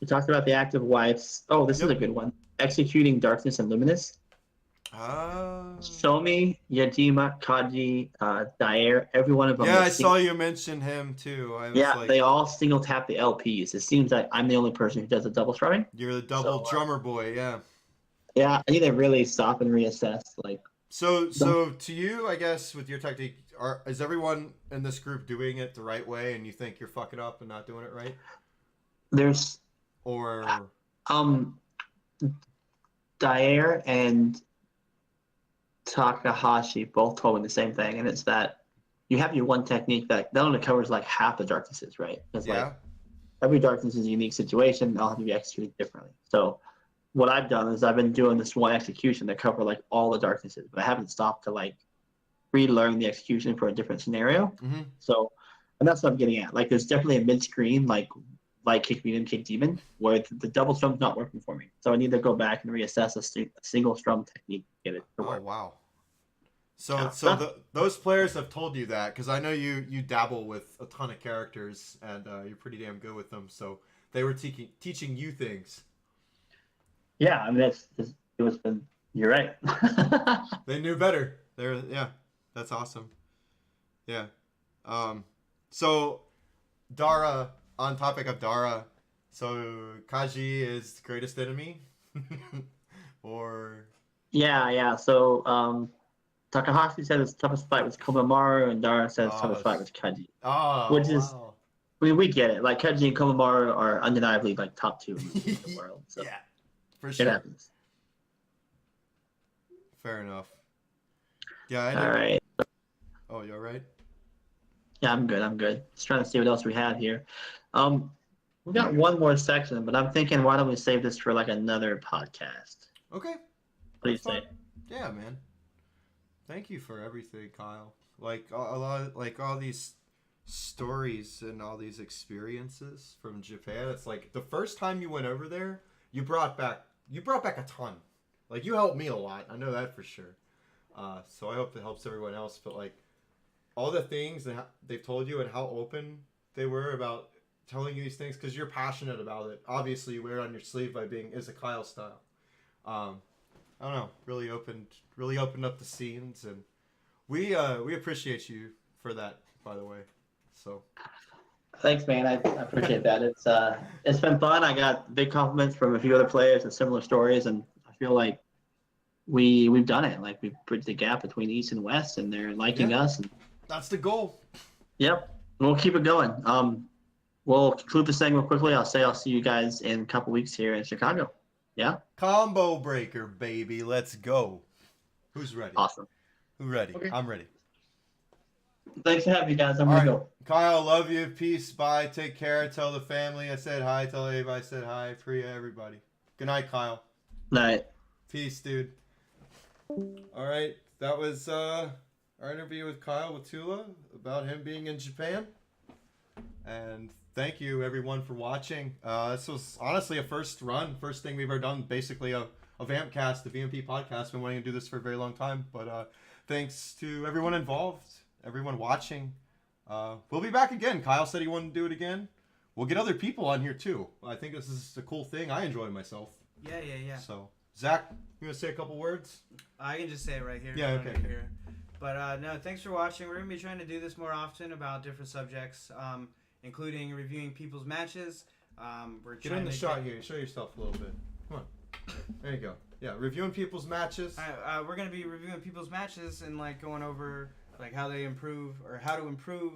A: We talked about the active wipes. Oh, this is a good one. Executing Darkness and Luminous. Somi, Yajima, Kaji, Dair, every one of them.
C: Yeah, I saw you mention him too.
A: They all single tap the LPs. It seems like I'm the only person who does a double strumming.
C: You're the double drummer boy, yeah.
A: Yeah, I need to really stop and reassess. Like,
C: so to you, I guess with your technique, is everyone in this group doing it the right way, and you think you're fucking up and not doing it right?
A: Dair and Takahashi both told me the same thing, and it's that you have your one technique that not only covers like half the darknesses, right? Because like every darkness is a unique situation, and I'll have to be executed differently. So what I've done is I've been doing this one execution that cover like all the darknesses, but I haven't stopped to like relearn the execution for a different scenario.
C: Mm-hmm.
A: So, and that's what I'm getting at. Like, there's definitely a mid-screen like kick medium, kick demon, where the double strum's not working for me. So I need to go back and reassess a single strum technique to get it to work.
C: Oh wow. So those players have told you that, because I know you dabble with a ton of characters and you're pretty damn good with them. So they were teaching you things.
A: Yeah, I mean you're right.
C: They knew better. That's awesome. Yeah. So Dara, on topic of Dara, so Kaji is the greatest enemy, or
A: yeah. So Takahashi said his toughest fight was Komamoru, and Dara said his toughest fight was Kaji. I mean, we get it. Like, Kaji and Komamoru are undeniably like top two in the world. So
C: yeah, for sure.
A: It happens.
C: Fair enough. Yeah.
A: All right.
C: Oh, you all right?
A: Yeah, I'm good. I'm good. Just trying to see what else we have here. We got one more section, but I'm thinking, why don't we save this for like another podcast?
C: Okay.
A: What do you
C: That's fine.
A: say?
C: Yeah, man. Thank you for everything, Kyle. Like a lot, like all these stories and all these experiences from Japan. It's like the first time you went over there, you brought back a ton. Like you helped me a lot. I know that for sure. So I hope it helps everyone else. But like all the things that they've told you and how open they were about telling you these things because you're passionate about it. Obviously, you wear it on your sleeve by being is a Kyle style. I don't know. Really opened up the scenes, and we appreciate you for that. By the way, so
A: Thanks, man. I appreciate that. It's been fun. I got big compliments from a few other players and similar stories, and I feel like we've done it. Like we've bridged the gap between East and West, and they're liking us. And,
C: that's the goal.
A: yep, we'll keep it going. We'll conclude this thing real quickly. I'll see you guys in a couple weeks here in Chicago. Yeah.
C: Combo breaker, baby. Let's go. Who's ready?
A: Awesome.
C: Who's ready?
A: Okay.
C: I'm ready.
A: Thanks for having me, guys. I'm
C: All
A: gonna
C: right.
A: go.
C: Kyle, love you. Peace. Bye. Take care. Tell the family I said hi. Tell Abe I said hi. Priya, everybody. Good night, Kyle.
A: Night.
C: Peace, dude. All right. That was our interview with Kyle Watula about him being in Japan. And thank you, everyone, for watching. This was honestly a first thing we've ever done. Basically, a Vampcast, the VMP podcast. Been wanting to do this for a very long time. But thanks to everyone involved, everyone watching. We'll be back again. Kyle said he wanted to do it again. We'll get other people on here, too. I think this is a cool thing. I enjoy myself.
D: Yeah.
C: So, Zach, you want to say a couple words?
D: I can just say it right here.
C: Yeah, okay.
D: Here. But no, thanks for watching. We're going to be trying to do this more often about different subjects, including reviewing people's matches. We're
C: Get in the shot here. Show yourself a little bit. Come on. There you go. Yeah, reviewing people's matches.
D: We're going to be reviewing people's matches and like going over like how they improve or how to improve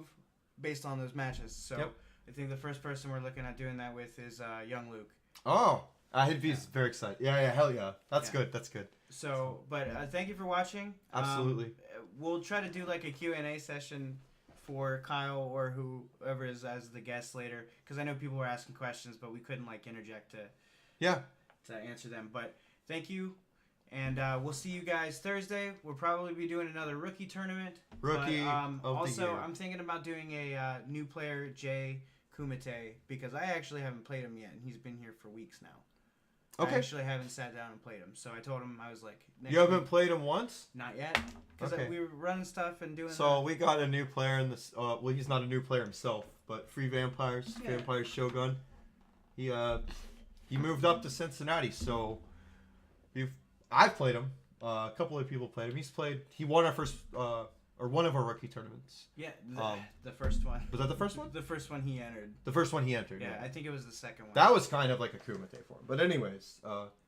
D: based on those matches. So
C: Yep.
D: I think the first person we're looking at doing that with is young Luke.
C: Oh, he'd be very excited. Yeah, hell yeah. That's good.
D: So, but thank you for watching.
C: Absolutely.
D: We'll try to do like a Q&A session for Kyle or whoever is as the guest later, because I know people were asking questions, but we couldn't like interject to answer them. But thank you, and we'll see you guys Thursday. We'll probably be doing another rookie tournament.
C: Rookie
D: but,
C: of
D: also,
C: the year.
D: I'm thinking about doing a new player, Jay Kumite, because I actually haven't played him yet, and he's been here for weeks now.
C: Okay.
D: I actually haven't sat down and played him, so I told him I was like,
C: You haven't played him once?
D: not yet, because
C: Okay.
D: we were running stuff and doing.
C: So we got a new player in this. Well, he's not a new player himself, but Free Vampires,
D: Yeah.
C: Vampire Shogun. He moved up to Cincinnati, so I've played him. A couple of people played him. He won our first or one of our rookie tournaments.
D: Yeah, the first one.
C: Was that the first one?
D: The first one he entered.
C: The first one he entered.
D: Yeah, I think it was the second one.
C: That was kind of like a Kumite for him. But anyways,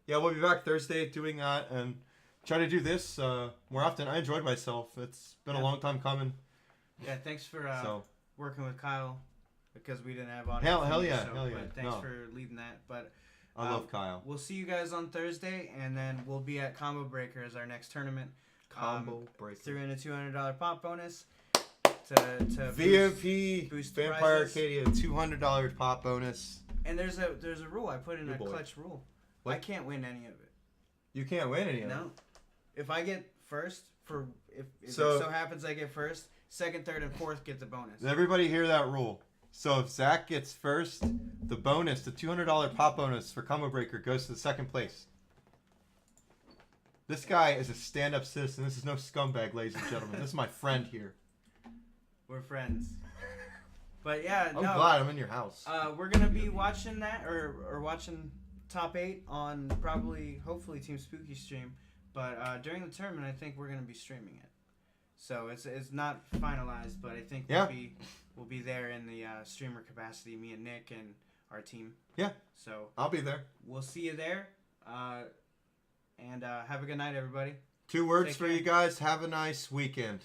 C: yeah, we'll be back Thursday doing that and try to do this more often. I enjoyed myself. It's been a long time coming.
D: Yeah, thanks for
C: So
D: working with Kyle because we didn't have audio.
C: Hell
D: for you,
C: yeah,
D: so,
C: hell yeah.
D: But thanks
C: No.
D: for leading that. But
C: I love Kyle.
D: we'll see you guys on Thursday, and then we'll be at Combo Breaker as our next tournament.
C: Combo breaker.
D: Threw in a $200 pop bonus to
C: VMP
D: boost
C: Vampire
D: prizes.
C: Arcadia $200 pop bonus.
D: And there's a rule I put in
C: Good
D: a
C: boy.
D: clutch rule.
C: What?
D: I can't win any of it.
C: You can't win any of
D: No.
C: them.
D: If I get first if
C: So-
D: it so happens I get first, second, third, and fourth get the bonus.
C: Does everybody hear that rule? So if Zach gets first, the bonus, the $200 pop bonus for Combo Breaker goes to the second place. This guy is a stand-up citizen. This is no scumbag, ladies and gentlemen. This is my friend here.
D: We're friends. But yeah,
C: I'm
D: no.
C: glad I'm in your house.
D: We're gonna be watching that or watching top 8 on hopefully Team Spooky stream. But during the tournament, I think we're gonna be streaming it. So it's not finalized, but I think we'll be there in the streamer capacity. Me and Nick and our team.
C: Yeah.
D: So
C: I'll be there.
D: we'll see you there. And have a good night, everybody.
C: 2 words
D: Take
C: for
D: care.
C: you guys. Have a nice weekend.